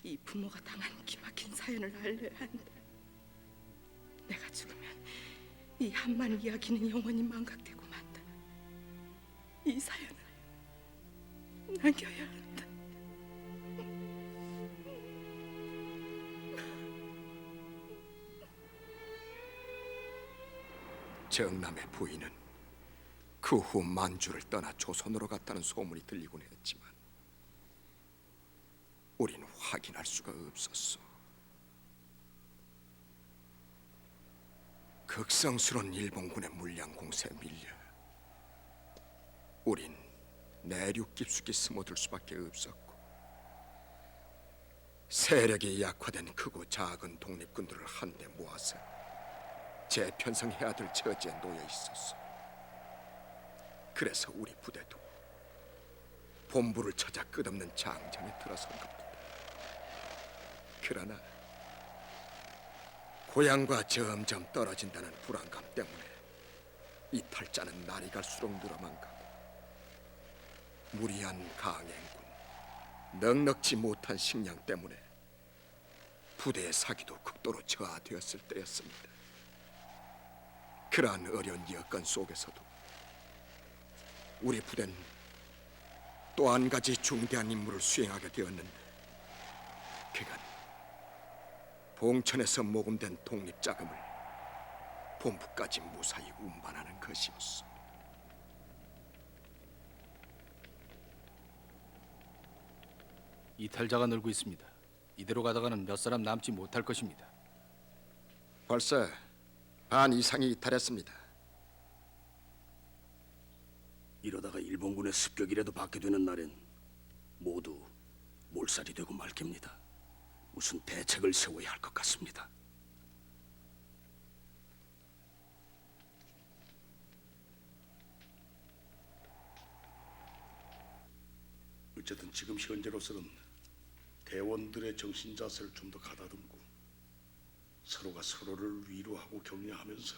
이 부모가 당한 기막힌 사연을 알려야 한다. 내가 죽으면 이 한만 이야기는 영원히 망각되고 만다. 이 사연을 남겨야 한다. 정남의 부인은 그 후 만주를 떠나 조선으로 갔다는 소문이 들리곤 했지만 우린 확인할 수가 없었어. 극성스러운 일본군의 물량 공세에 밀려 우린 내륙 깊숙이 스며들 수밖에 없었고 세력이 약화된 크고 작은 독립군들을 한데 모아서 재편성해야 될 처지에 놓여 있었어. 그래서 우리 부대도 본부를 찾아 끝없는 장정에 들어선 겁니다. 그러나 고향과 점점 떨어진다는 불안감 때문에 이 탈자는 날이 갈수록 늘어만 가고 무리한 강행군, 넉넉지 못한 식량 때문에 부대의 사기도 극도로 저하되었을 때였습니다. 그러한 어려운 여건 속에서도 우리 부대는 또 한 가지 중대한 임무를 수행하게 되었는데, 그건 봉천에서 모금된 독립자금을 본부까지 무사히 운반하는 것이었습니다. 이탈자가 늘고 있습니다. 이대로 가다가는 몇 사람 남지 못할 것입니다. 벌써 반 이상이 이탈했습니다. 이러다가 일본군의 습격이라도 받게 되는 날엔 모두 몰살이 되고 말 겁니다. 무슨 대책을 세워야 할 것 같습니다. 어쨌든 지금 현재로서는 대원들의 정신 자세를 좀 더 가다듬고 서로가 서로를 위로하고 격려하면서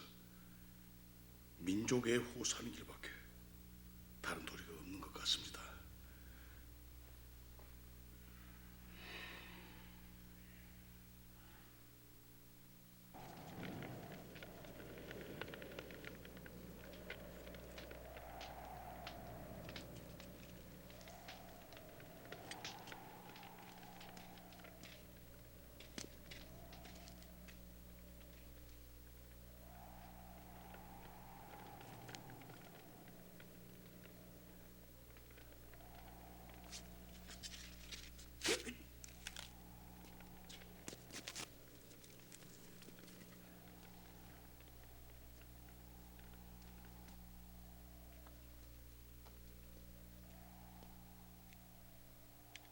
민족에 호소하는 길밖에 다른 도리가 없는 것 같습니다.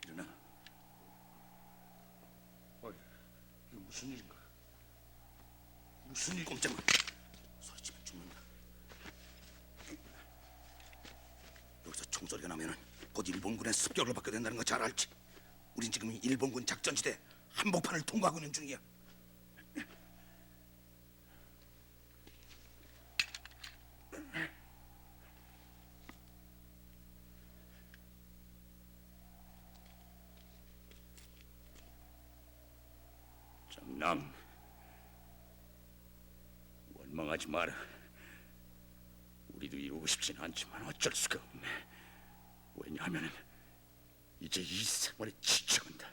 일어나. 이게 무슨 일인가? 무슨 일? 꼼짝마. 소리치면 죽는다. 여기서 총소리가 나면은 곧 일본군의 습격을 받게 된다는 거 잘 알지? 우린 지금 일본군 작전지대 한복판을 통과하고 있는 중이야. 장남, 원망하지 마라. 우리도 이루고 싶진 않지만 어쩔 수가 없네. 왜냐하면 이제 이 생활에 지쳐간다.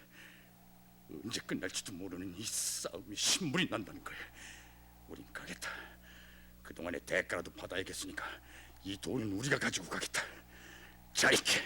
언제 끝날지도 모르는 이 싸움이 신물이 난다는 거야. 우린 가겠다. 그동안의 대가라도 받아야겠으니까 이 돈은 우리가 가지고 가겠다. 자, 이렇게.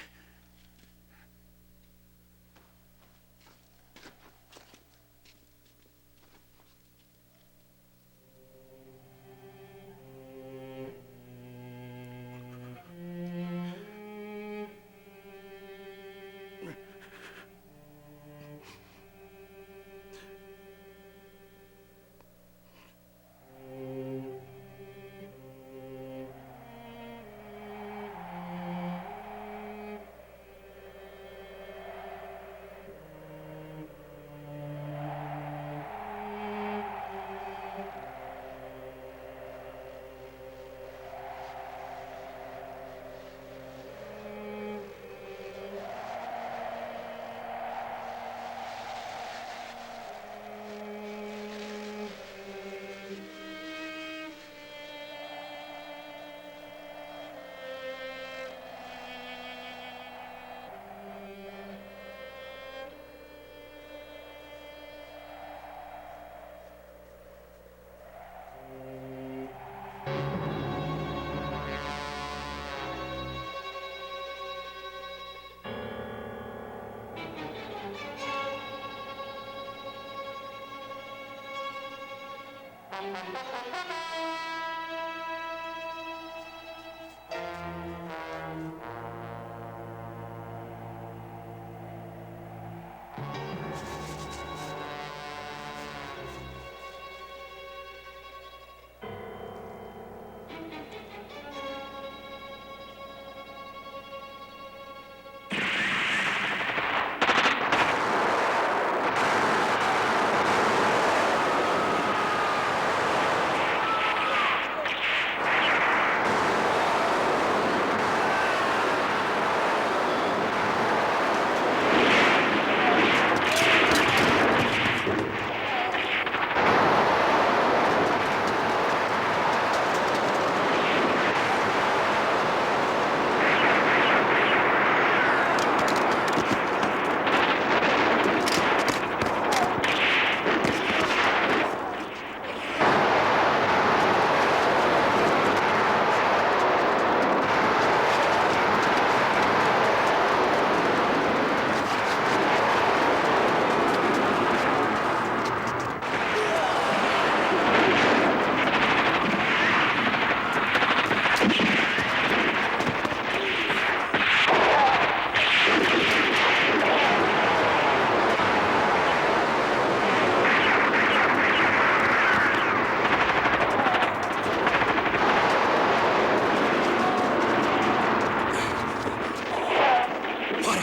봐라,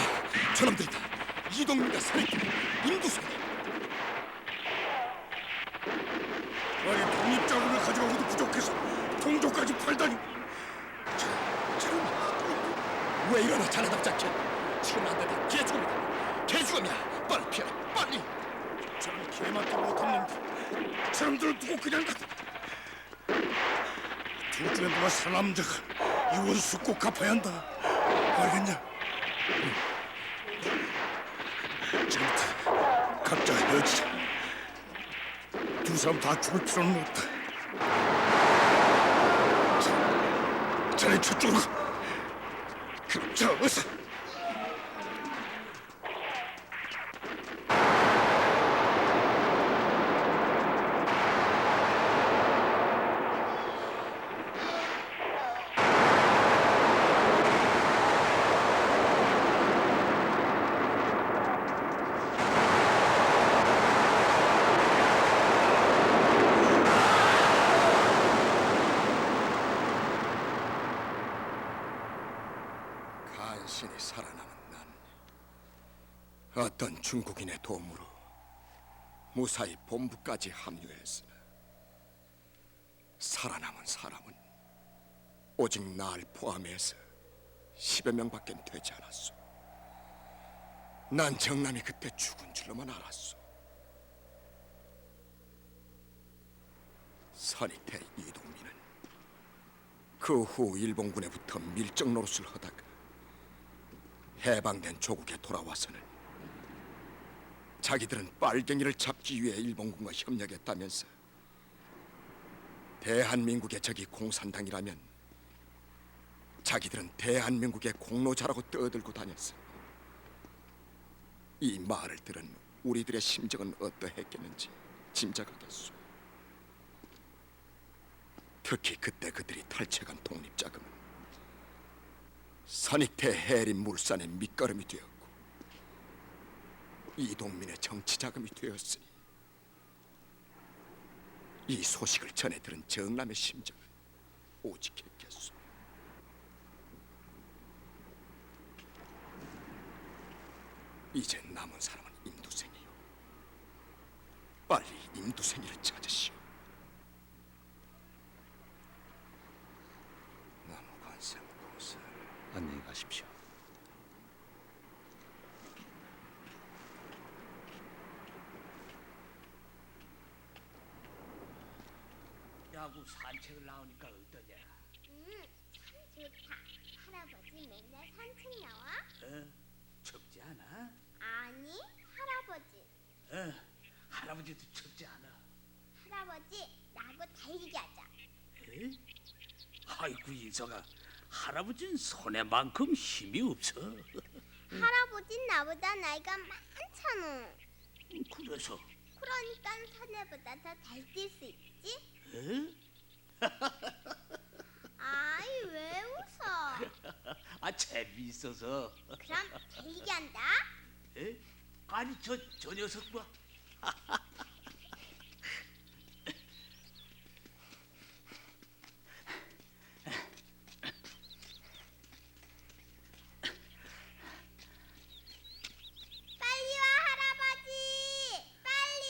저놈들이다. 이동민과 선익대, 임두선. 아니 독립자금을 가져가고도 부족해서 동족까지 팔다니. 왜 이러나 자네답지 않게. 지금 안 된다. 개죽음이다. 개죽음이야. 빨리 피해라. 빨리. 저런 개맞도 못한 놈들. 저놈들을 두고 그냥 가. 둘 중에 누가 살아남자가 이 원수 꼭 갚아야 한다. 알겠냐? 지금부터 각자 헤어지자. 두 사람 다 죽을 필요는 없다. 자네 저쪽으로 가. 그럼 자 어서. 간신히 살아남은 난 어떤 중국인의 도움으로 무사히 본부까지 합류했으나 살아남은 사람은 오직 날 포함해서 10여 명밖에 되지 않았소. 난 정남이 그때 죽은 줄로만 알았소. 선익태 이동민은 그 후 일본군에 붙어 밀정 노릇을 하다가 해방된 조국에 돌아와서는 자기들은 빨갱이를 잡기 위해 일본군과 협력했다면서 대한민국의 적이 공산당이라면 자기들은 대한민국의 공로자라고 떠들고 다녔어. 이 말을 들은 우리들의 심정은 어떠했겠는지 짐작하겠소. 특히 그때 그들이 탈취해간 독립자금은 선익태 해림 물산의 밑거름이 되었고 이동민의 정치자금이 되었으니 이 소식을 전해 들은 정남의 심정은 오직했겠소. 이제 남은 사람은 임두생이요. 빨리 임두생이를 찾으시오. 남관생 보살. 안녕히 가십시오. 야구 산책을 나오니까 어떠냐? 참 좋다. 할아버지 맨날 산책 나와? 춥지 않아? 아니, 할아버지. 할아버지도 춥지 않아. 할아버지, 나하고 달리기 하자. 아이고 인성아, 할아버지는 손에만큼 힘이 없어. 할아버진 나보다 나이가 많잖아. 그래서 그러니까 사내보다 더 잘 뛸 수 있지? 아이, 왜 웃어? 아 재미있어서. 그럼 달리기 한다. 아니 저 녀석 봐. 빨리 와, 할아버지. 빨리.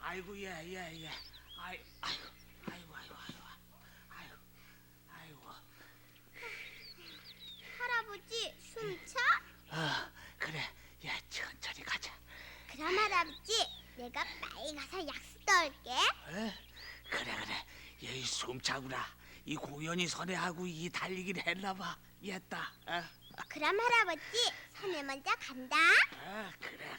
아이고 예. 아이고. 할아버지, 숨 차? 그래, 야 천천히 가자. 그럼 할아버지, 내가 빨리 가서 약수 떠올게. 그래. 얘 숨차구나. 이 공연이 선회하고 이 달리기를 했나봐. 얘다. 그럼 할아버지, 산에 먼저 간다. 그래.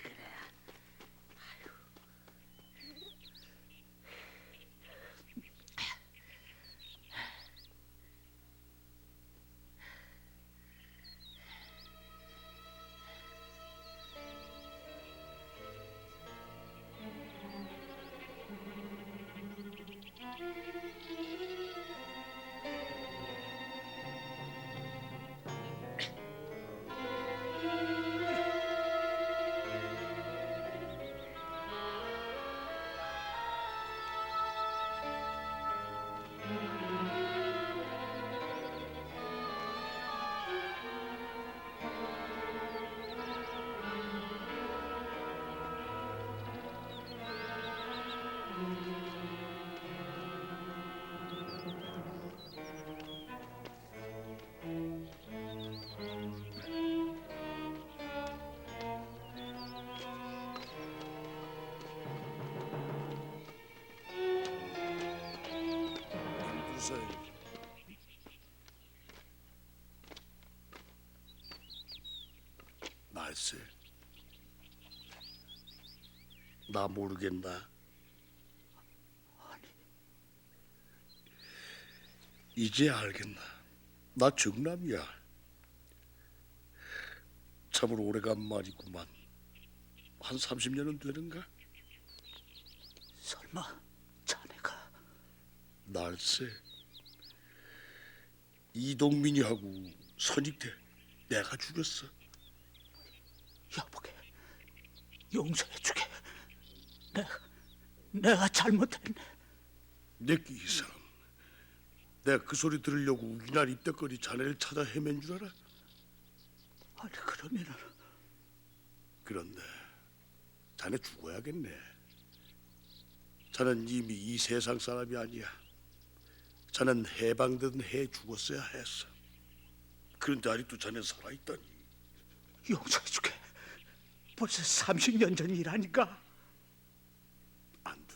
날쌔. 날쌔. 나 모르겠나? 이제 알겠나? 나 정남이야. 참으로 오래간만이구만. 한 30년은 되는가? 설마 자네가 날쌔. 이동민이하고 선익대 내가 죽였어. 여보게 용서해주게. 내가 잘못했네. 내끼 이 사람. 내가 그 소리 들으려고 이날 입덕거리 자네를 찾아 헤맨 줄 알아? 아니 그러면은 그런데 자네 죽어야겠네. 자넨 이미 이 세상 사람이 아니야. 자넨 해방되든 해 죽었어야 했어. 그런데 아직도 자네 살아있다니. 용서해주게. 벌써 30년 전 일하니까. 안 돼.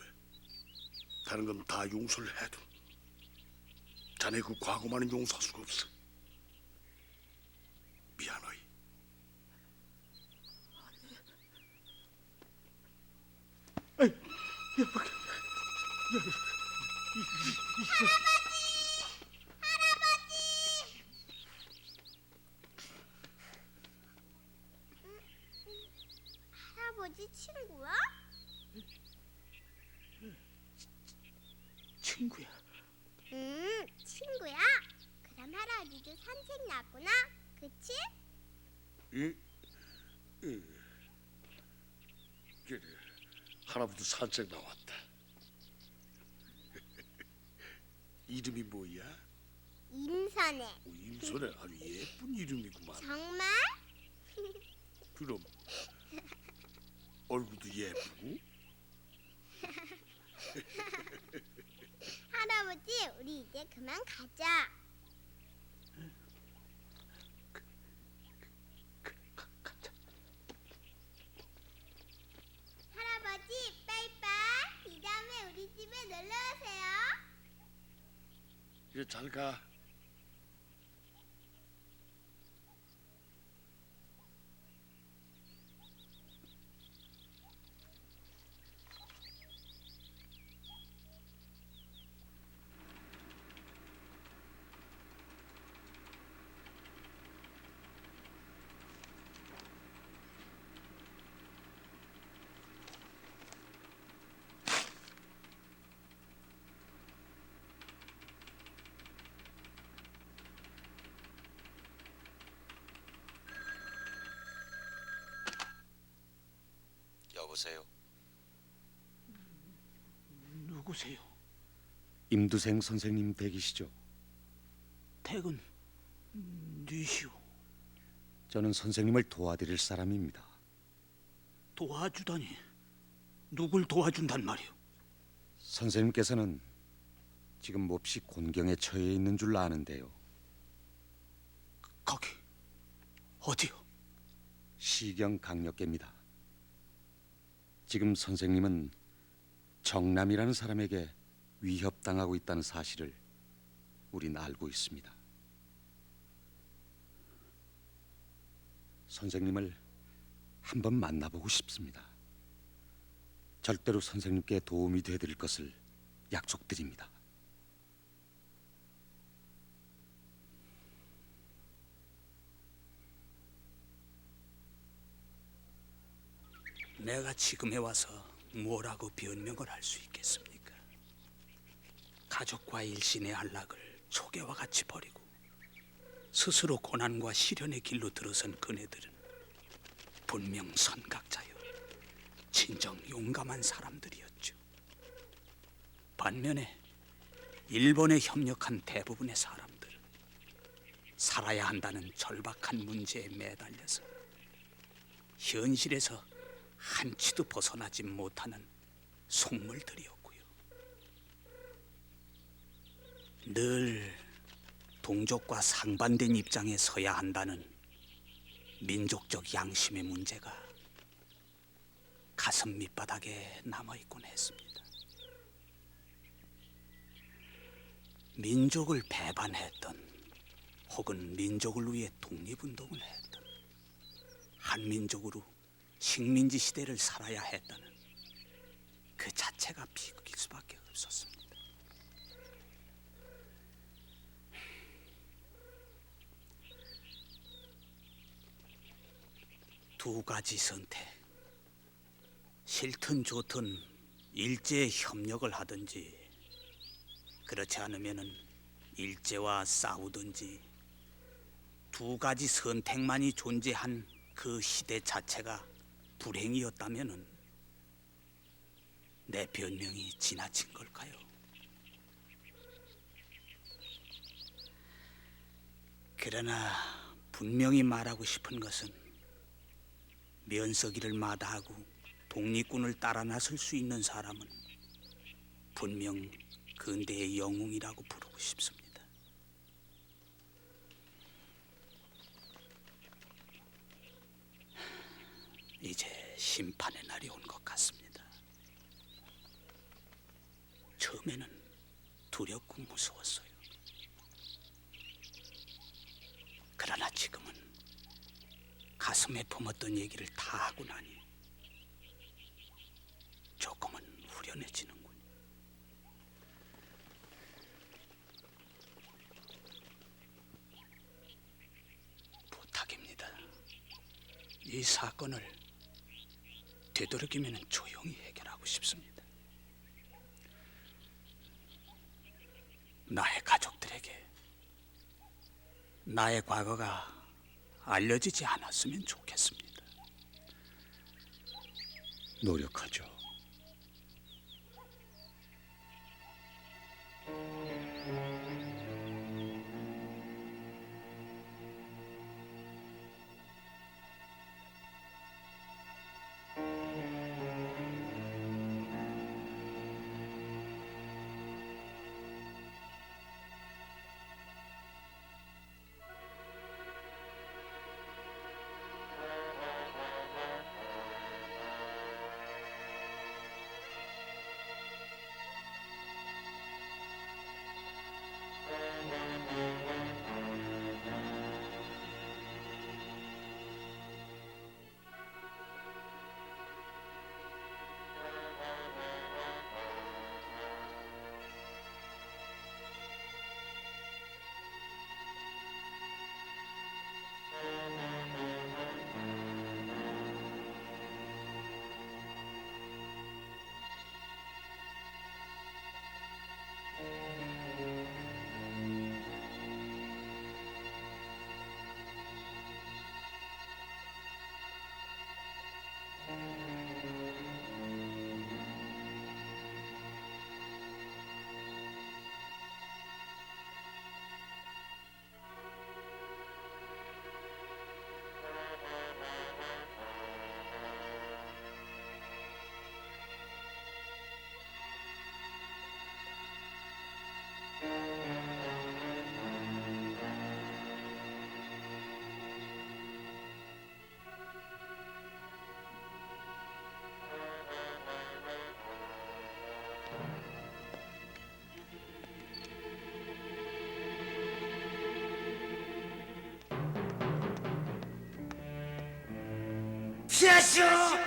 다른 건 다 용서를 해도 자네 그 과거만은 용서할 수가 없어. 미안하이. 여보게 할아버지 친구야? 친구야. 친구야. 그럼 할아버지도 산책 나구나. 그치? 응? 응. 그래. 할아버지 산책 나왔다. 이름이 뭐야? 임선혜. 임선혜 아주 예쁜 이름이구만. 정말? 그럼 얼굴도 예쁘고. 할아버지, 우리 이제 그만 가자. 할아버지, 빠이빠이. 이 다음에 우리 집에 놀러 오세요. 이제 잘 가. 여보세요. 누구세요? 임두생 선생님 댁이시죠? 댁은 뉘시오. 저는 선생님을 도와드릴 사람입니다. 도와주다니. 누굴 도와준단 말이오? 선생님께서는 지금 몹시 곤경에 처해 있는 줄 아는데요. 거기 어디요? 시경 강력계입니다. 지금 선생님은 정남이라는 사람에게 위협당하고 있다는 사실을 우린 알고 있습니다. 선생님을 한번 만나보고 싶습니다. 절대로 선생님께 도움이 되드릴 것을 약속드립니다. 내가 지금에 와서 뭐라고 변명을 할 수 있겠습니까? 가족과 일신의 안락을 초계와 같이 버리고 스스로 고난과 시련의 길로 들어선 그네들은 분명 선각자요, 진정 용감한 사람들이었죠. 반면에 일본에 협력한 대부분의 사람들은 살아야 한다는 절박한 문제에 매달려서 현실에서 한치도 벗어나지 못하는 속물들이었고요. 늘 동족과 상반된 입장에 서야 한다는 민족적 양심의 문제가 가슴 밑바닥에 남아있곤 했습니다. 민족을 배반했던 혹은 민족을 위해 독립운동을 했던 한민족으로 식민지 시대를 살아야 했다는 그 자체가 비극일 수밖에 없었습니다. 두 가지 선택, 싫든 좋든 일제에 협력을 하든지 그렇지 않으면은 일제와 싸우든지 두 가지 선택만이 존재한 그 시대 자체가 불행이었다면은 내 변명이 지나친 걸까요? 그러나 분명히 말하고 싶은 것은 면서기를 마다하고 독립군을 따라 나설 수 있는 사람은 분명 근대의 영웅이라고 부르고 싶습니다. 이제 심판의 날이 온 것 같습니다. 처음에는 두렵고 무서웠어요. 그러나 지금은 가슴에 품었던 얘기를 다 하고 나니 조금은 후련해지는군. 부탁입니다. 이 사건을 되도록이면 조용히 해결하고 싶습니다. 나의 가족들에게 나의 과거가 알려지지 않았으면 좋겠습니다. 노력하죠. 피하시오!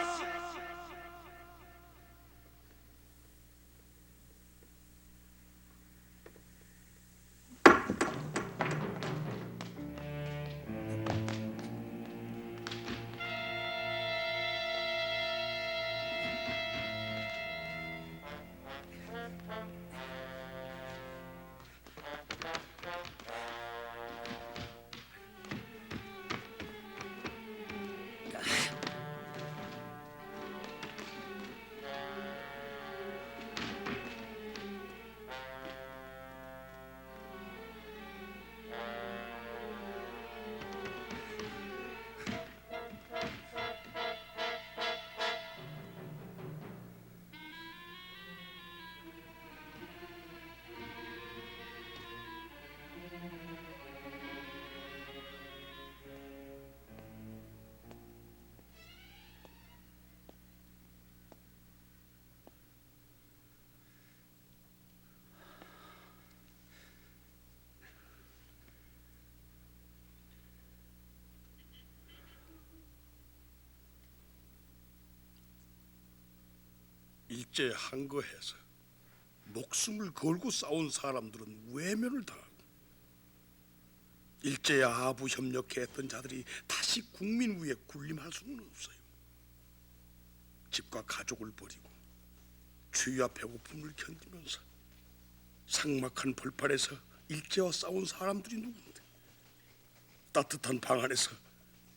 일제 항거해서 목숨을 걸고 싸운 사람들은 외면을 당하고 일제에 아부 협력했던 자들이 다시 국민 위에 군림할 수는 없어요. 집과 가족을 버리고 추위와 배고픔을 견디면서 삭막한 벌판에서 일제와 싸운 사람들이 누군데, 따뜻한 방 안에서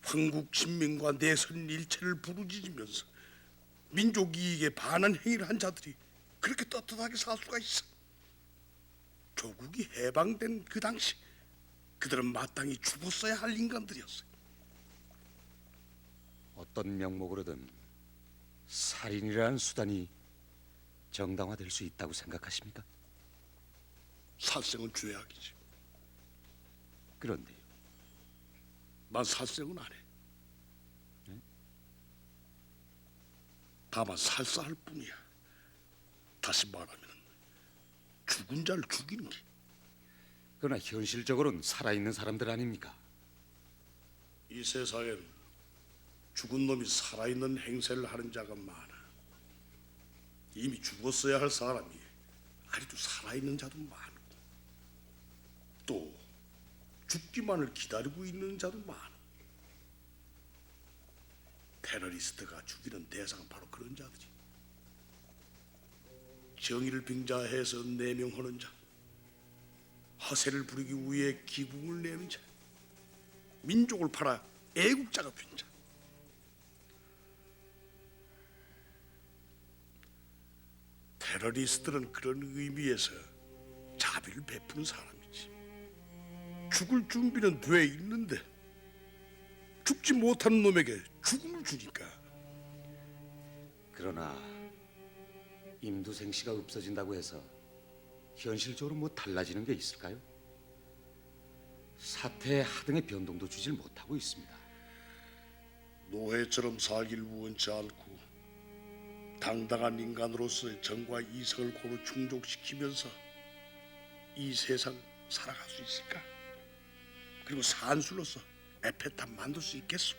황국 신민과 내선 일체를 부르짖으면서 민족 이익에 반한 행위를 한 자들이 그렇게 떳떳하게 살 수가 있어? 조국이 해방된 그 당시 그들은 마땅히 죽었어야 할 인간들이었어요. 어떤 명목으로든 살인이라는 수단이 정당화될 수 있다고 생각하십니까? 살생은 죄악이지. 그런데요. 난 살생은 안 해. 다만 살사할 뿐이야. 다시 말하면 죽은 자를 죽이는 게. 그러나 현실적으로는 살아있는 사람들 아닙니까? 이 세상엔 죽은 놈이 살아있는 행세를 하는 자가 많아. 이미 죽었어야 할 사람이 아직도 살아있는 자도 많고, 또 죽기만을 기다리고 있는 자도 많아. 테러리스트가 죽이는 대상은 바로 그런 자들이. 정의를 빙자해서 내명하는 자, 허세를 부리기 위해 기붕을 내는 자, 민족을 팔아 애국자가 된 자. 테러리스트는 그런 의미에서 자비를 베푸는 사람이지. 죽을 준비는 돼 있는데 죽지 못하는 놈에게 죽음을 주니까. 그러나 임두생 씨가 없어진다고 해서 현실적으로 뭐 달라지는 게 있을까요? 사태에 하등의 변동도 주질 못하고 있습니다. 노예처럼 살길 원치 않고 당당한 인간으로서의 정과 이성을 고루 충족시키면서 이 세상 살아갈 수 있을까? 그리고 산술로서 에페탑 만들 수 있겠소?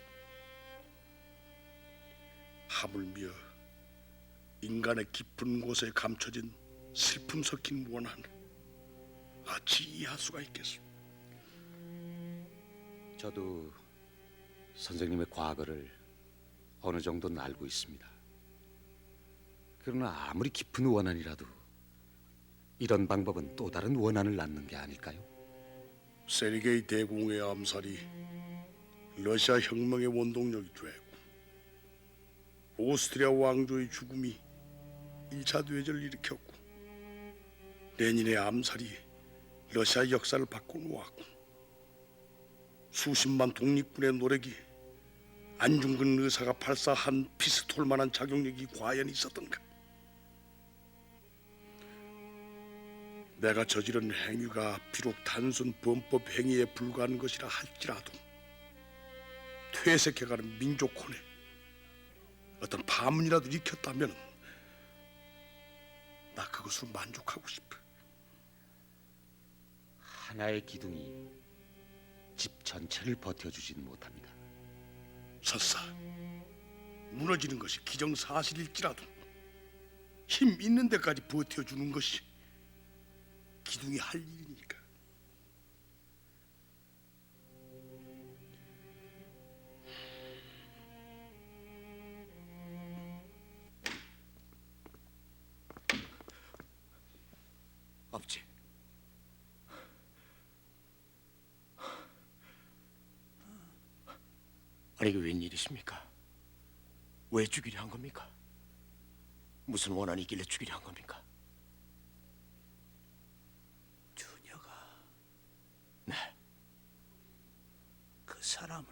하물며 인간의 깊은 곳에 감춰진 슬픔 섞인 원한, 어찌 이해할 수가 있겠소? 저도 선생님의 과거를 어느 정도는 알고 있습니다. 그러나 아무리 깊은 원한이라도 이런 방법은 또 다른 원한을 낳는 게 아닐까요? 세르게이 대공의 암살이 러시아 혁명의 원동력이 됐고, 오스트리아 왕조의 죽음이 1차 대전을 일으켰고, 레닌의 암살이 러시아 역사를 바꿔놓았고, 수십만 독립군의 노력이 안중근 의사가 발사한 피스톨만한 작용력이 과연 있었던가? 내가 저지른 행위가 비록 단순 범법 행위에 불과한 것이라 할지라도 퇴색해가는 민족혼에 어떤 파문이라도 일으켰다면 나 그것으로 만족하고 싶어. 하나의 기둥이 집 전체를 버텨주진 못합니다. 설사 무너지는 것이 기정사실일지라도 힘 있는 데까지 버텨주는 것이 기둥이 할 일이니까. 아버지, 아니, 이게 웬일이십니까? 왜 죽이려 한 겁니까? 무슨 원한이 있길래 죽이려 한 겁니까? 준혁아, 네, 그 사람을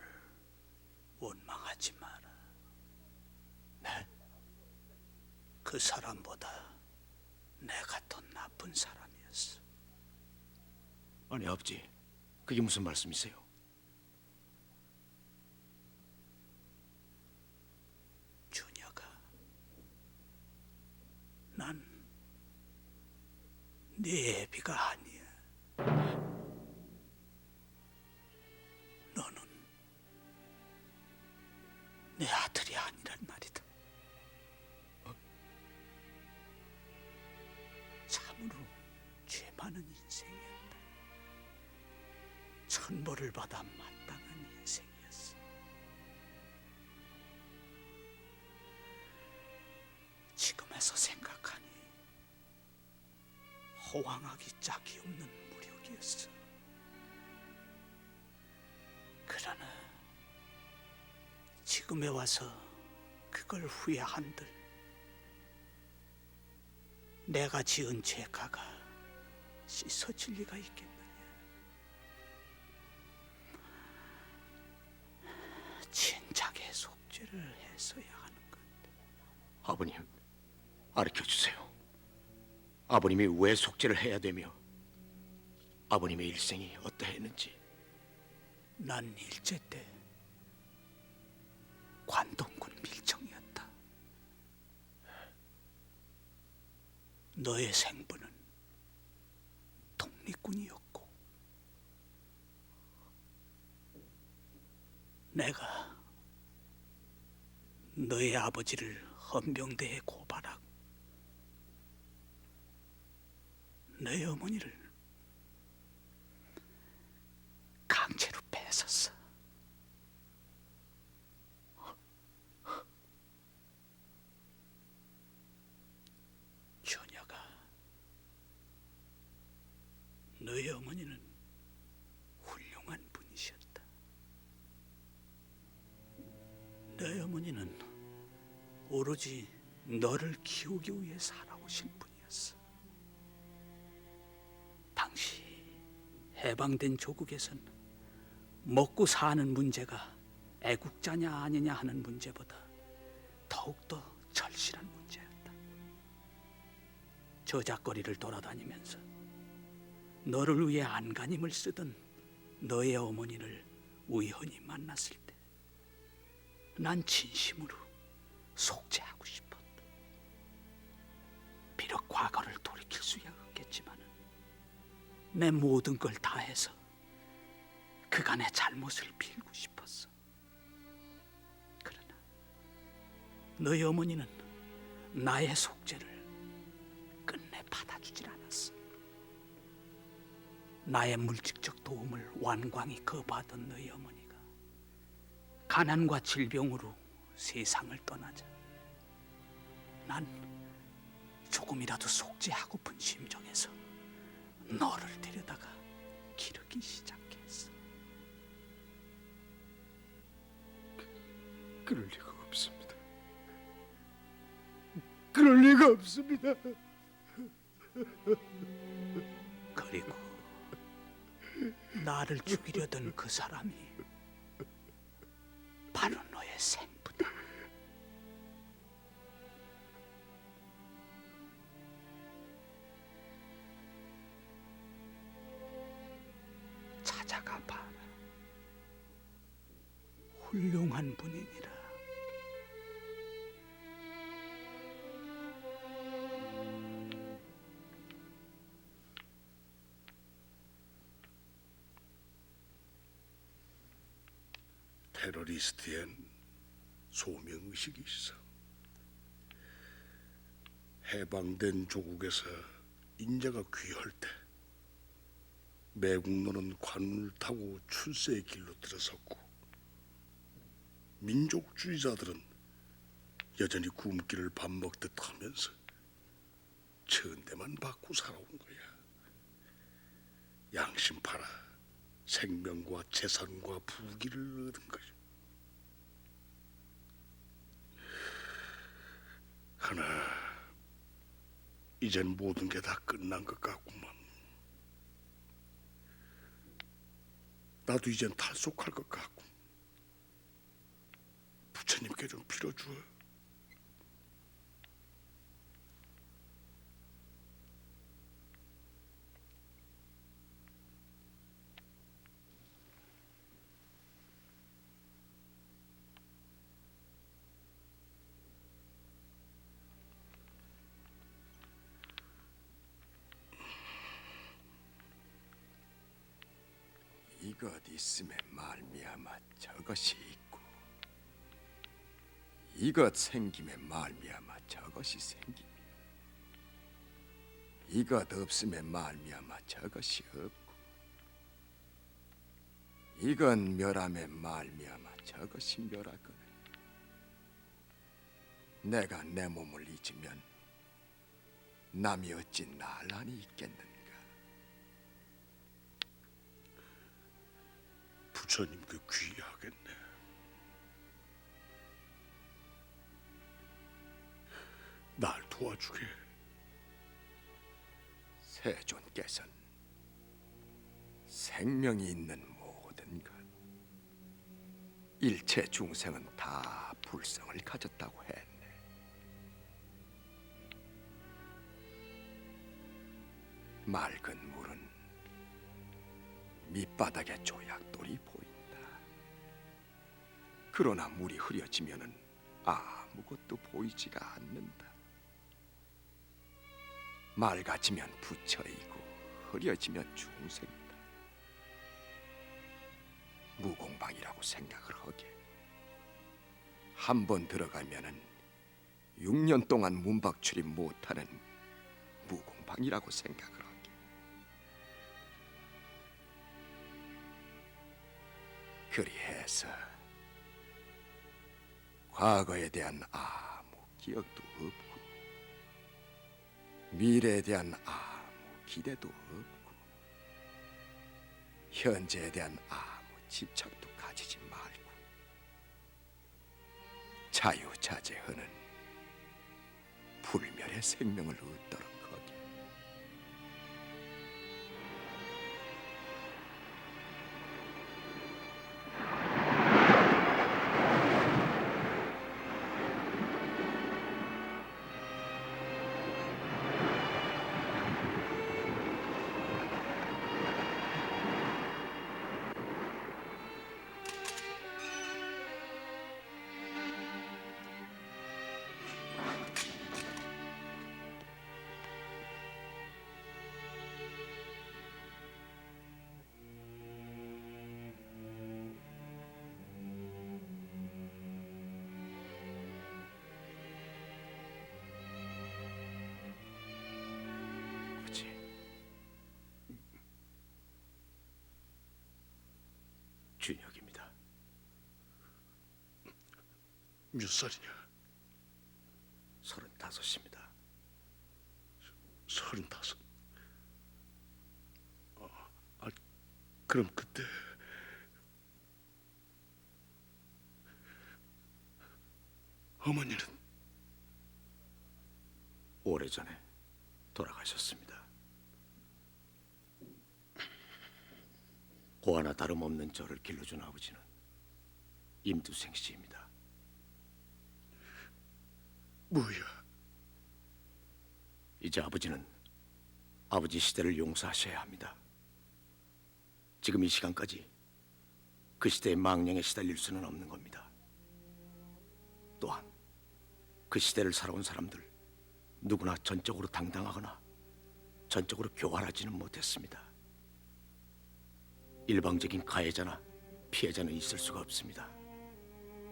원망하지 마라. 네? 그 사람보다 내가 더 나쁜 사람이었어. 아니, 아버지, 그게 무슨 말씀이세요? 준혁아, 난 네 애비가 아니야. 너는 내 아들이 아니란 말이다. 천벌을 받아 마땅한 인생이었어. 지금에서 생각하니 허황하기 짝이 없는 무력이었어. 그러나 지금에 와서 그걸 후회한들 내가 지은 죄가가 씻어질 리가 있겠느냐. 진작에 속죄를 했어야 하는 건데. 아버님, 가르쳐 주세요. 아버님이 왜 속죄를 해야 되며 아버님의 일생이 어떠했는지. 난 일제 때 관동군 밀정이었다. 너의 생부는 독립군이었고 내가 너의 아버지를 헌병대에 고발하고 너의 어머니를 강제로 뺏었어. 효녀가 너의 어머니는 훌륭한 분이셨다. 너의 어머니는 오로지 너를 키우기 위해 살아오신 분이었어. 당시 해방된 조국에선 먹고 사는 문제가 애국자냐 아니냐 하는 문제보다 더욱더 절실한 문제였다. 저작거리를 돌아다니면서 너를 위해 안간힘을 쓰던 너의 어머니를 우연히 만났을 때 난 진심으로 속죄하고 싶었다. 비록 과거를 돌이킬 수야 없겠지만 내 모든 걸 다해서 그간의 잘못을 빌고 싶었어. 그러나 너희 어머니는 나의 속죄를 끝내 받아주질 않았어. 나의 물질적 도움을 완광히 거부하던 너희 어머니가 가난과 질병으로 세상을 떠나자 난 조금이라도 속죄하고픈 심정에서 너를 데려다가 기르기 시작했어. 그럴 리가 없습니다. 그럴 리가 없습니다. 그리고 나를 죽이려던 그 사람이 바로 너의 생부다. 찾아가 봐라. 훌륭한 분이니라. 테러리스트엔 소명의식이 있어. 해방된 조국에서 인자가 귀할 때 매국노는 관운을 타고 출세의 길로 들어섰고 민족주의자들은 여전히 굶기를 밥 먹듯 하면서 천대만 받고 살아온 거야. 양심 팔아 생명과 재산과 부귀를 얻은 거야. 하나 이젠 모든 게 다 끝난 것 같구만. 나도 이젠 탈속할 것 같고 부처님께 좀 빌어줘. 이것 있음에 말미암아 저것이 있고 이것 생김에 말미암아 저것이 생기며 이것 없음에 말미암아 저것이 없고 이건 멸함의 말미암아 저것이 멸하거늘. 내가 내 몸을 잊으면 남이 어찌 날 안이 있겠는가. 부처님께 귀하겠네. 날 도와주게. 세존께서는 생명이 있는 모든 것, 일체 중생은 다 불성을 가졌다고 했네. 맑은 물은 밑바닥에 조약돌이 보인다. 그러나 물이 흐려지면은 아무것도 보이지가 않는다. 맑아지면 부처이고 흐려지면 중생이다. 무공방이라고 생각을 하게. 한 번 들어가면은 6년 동안 문밖 출입 못하는 무공방이라고 생각을 하게. 그리해서 과거에 대한 아무 기억도 없고 미래에 대한 아무 기대도 없고 현재에 대한 아무 집착도 가지지 말고 자유자재하는 불멸의 생명을 얻도록 하게. 준혁입니다. 몇 살이냐? 35입니다. 35. 그럼 그때 어머니는 오래전에 돌아가셨습니다. 고아나 다름없는 저를 길러준 아버지는 임두생 씨입니다. 뭐야? 이제 아버지는 아버지 시대를 용서하셔야 합니다. 지금 이 시간까지 그 시대의 망령에 시달릴 수는 없는 겁니다. 또한 그 시대를 살아온 사람들 누구나 전적으로 당당하거나 전적으로 교활하지는 못했습니다. 일방적인 가해자나 피해자는 있을 수가 없습니다.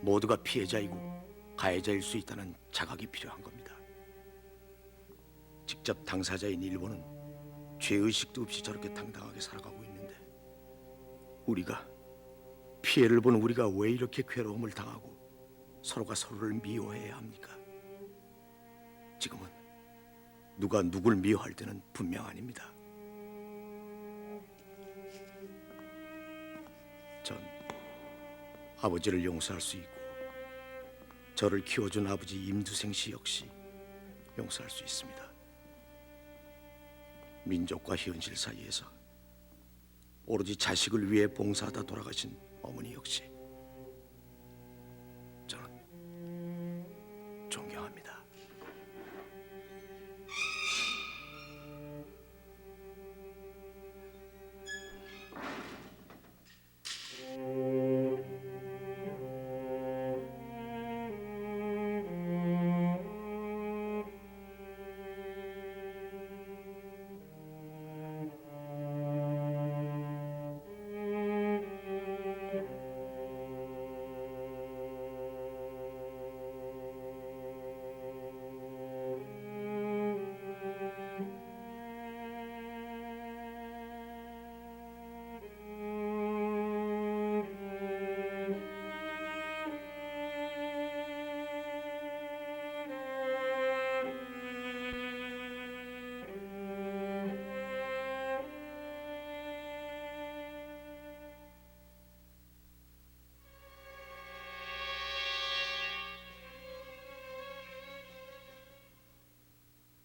모두가 피해자이고 가해자일 수 있다는 자각이 필요한 겁니다. 직접 당사자인 일본은 죄의식도 없이 저렇게 당당하게 살아가고 있는데 우리가 피해를 본 우리가 왜 이렇게 괴로움을 당하고 서로가 서로를 미워해야 합니까? 지금은 누가 누굴 미워할 때는 분명 아닙니다. 전 아버지를 용서할 수 있고 저를 키워준 아버지 임두생 씨 역시 용서할 수 있습니다. 민족과 현실 사이에서 오로지 자식을 위해 봉사하다 돌아가신 어머니 역시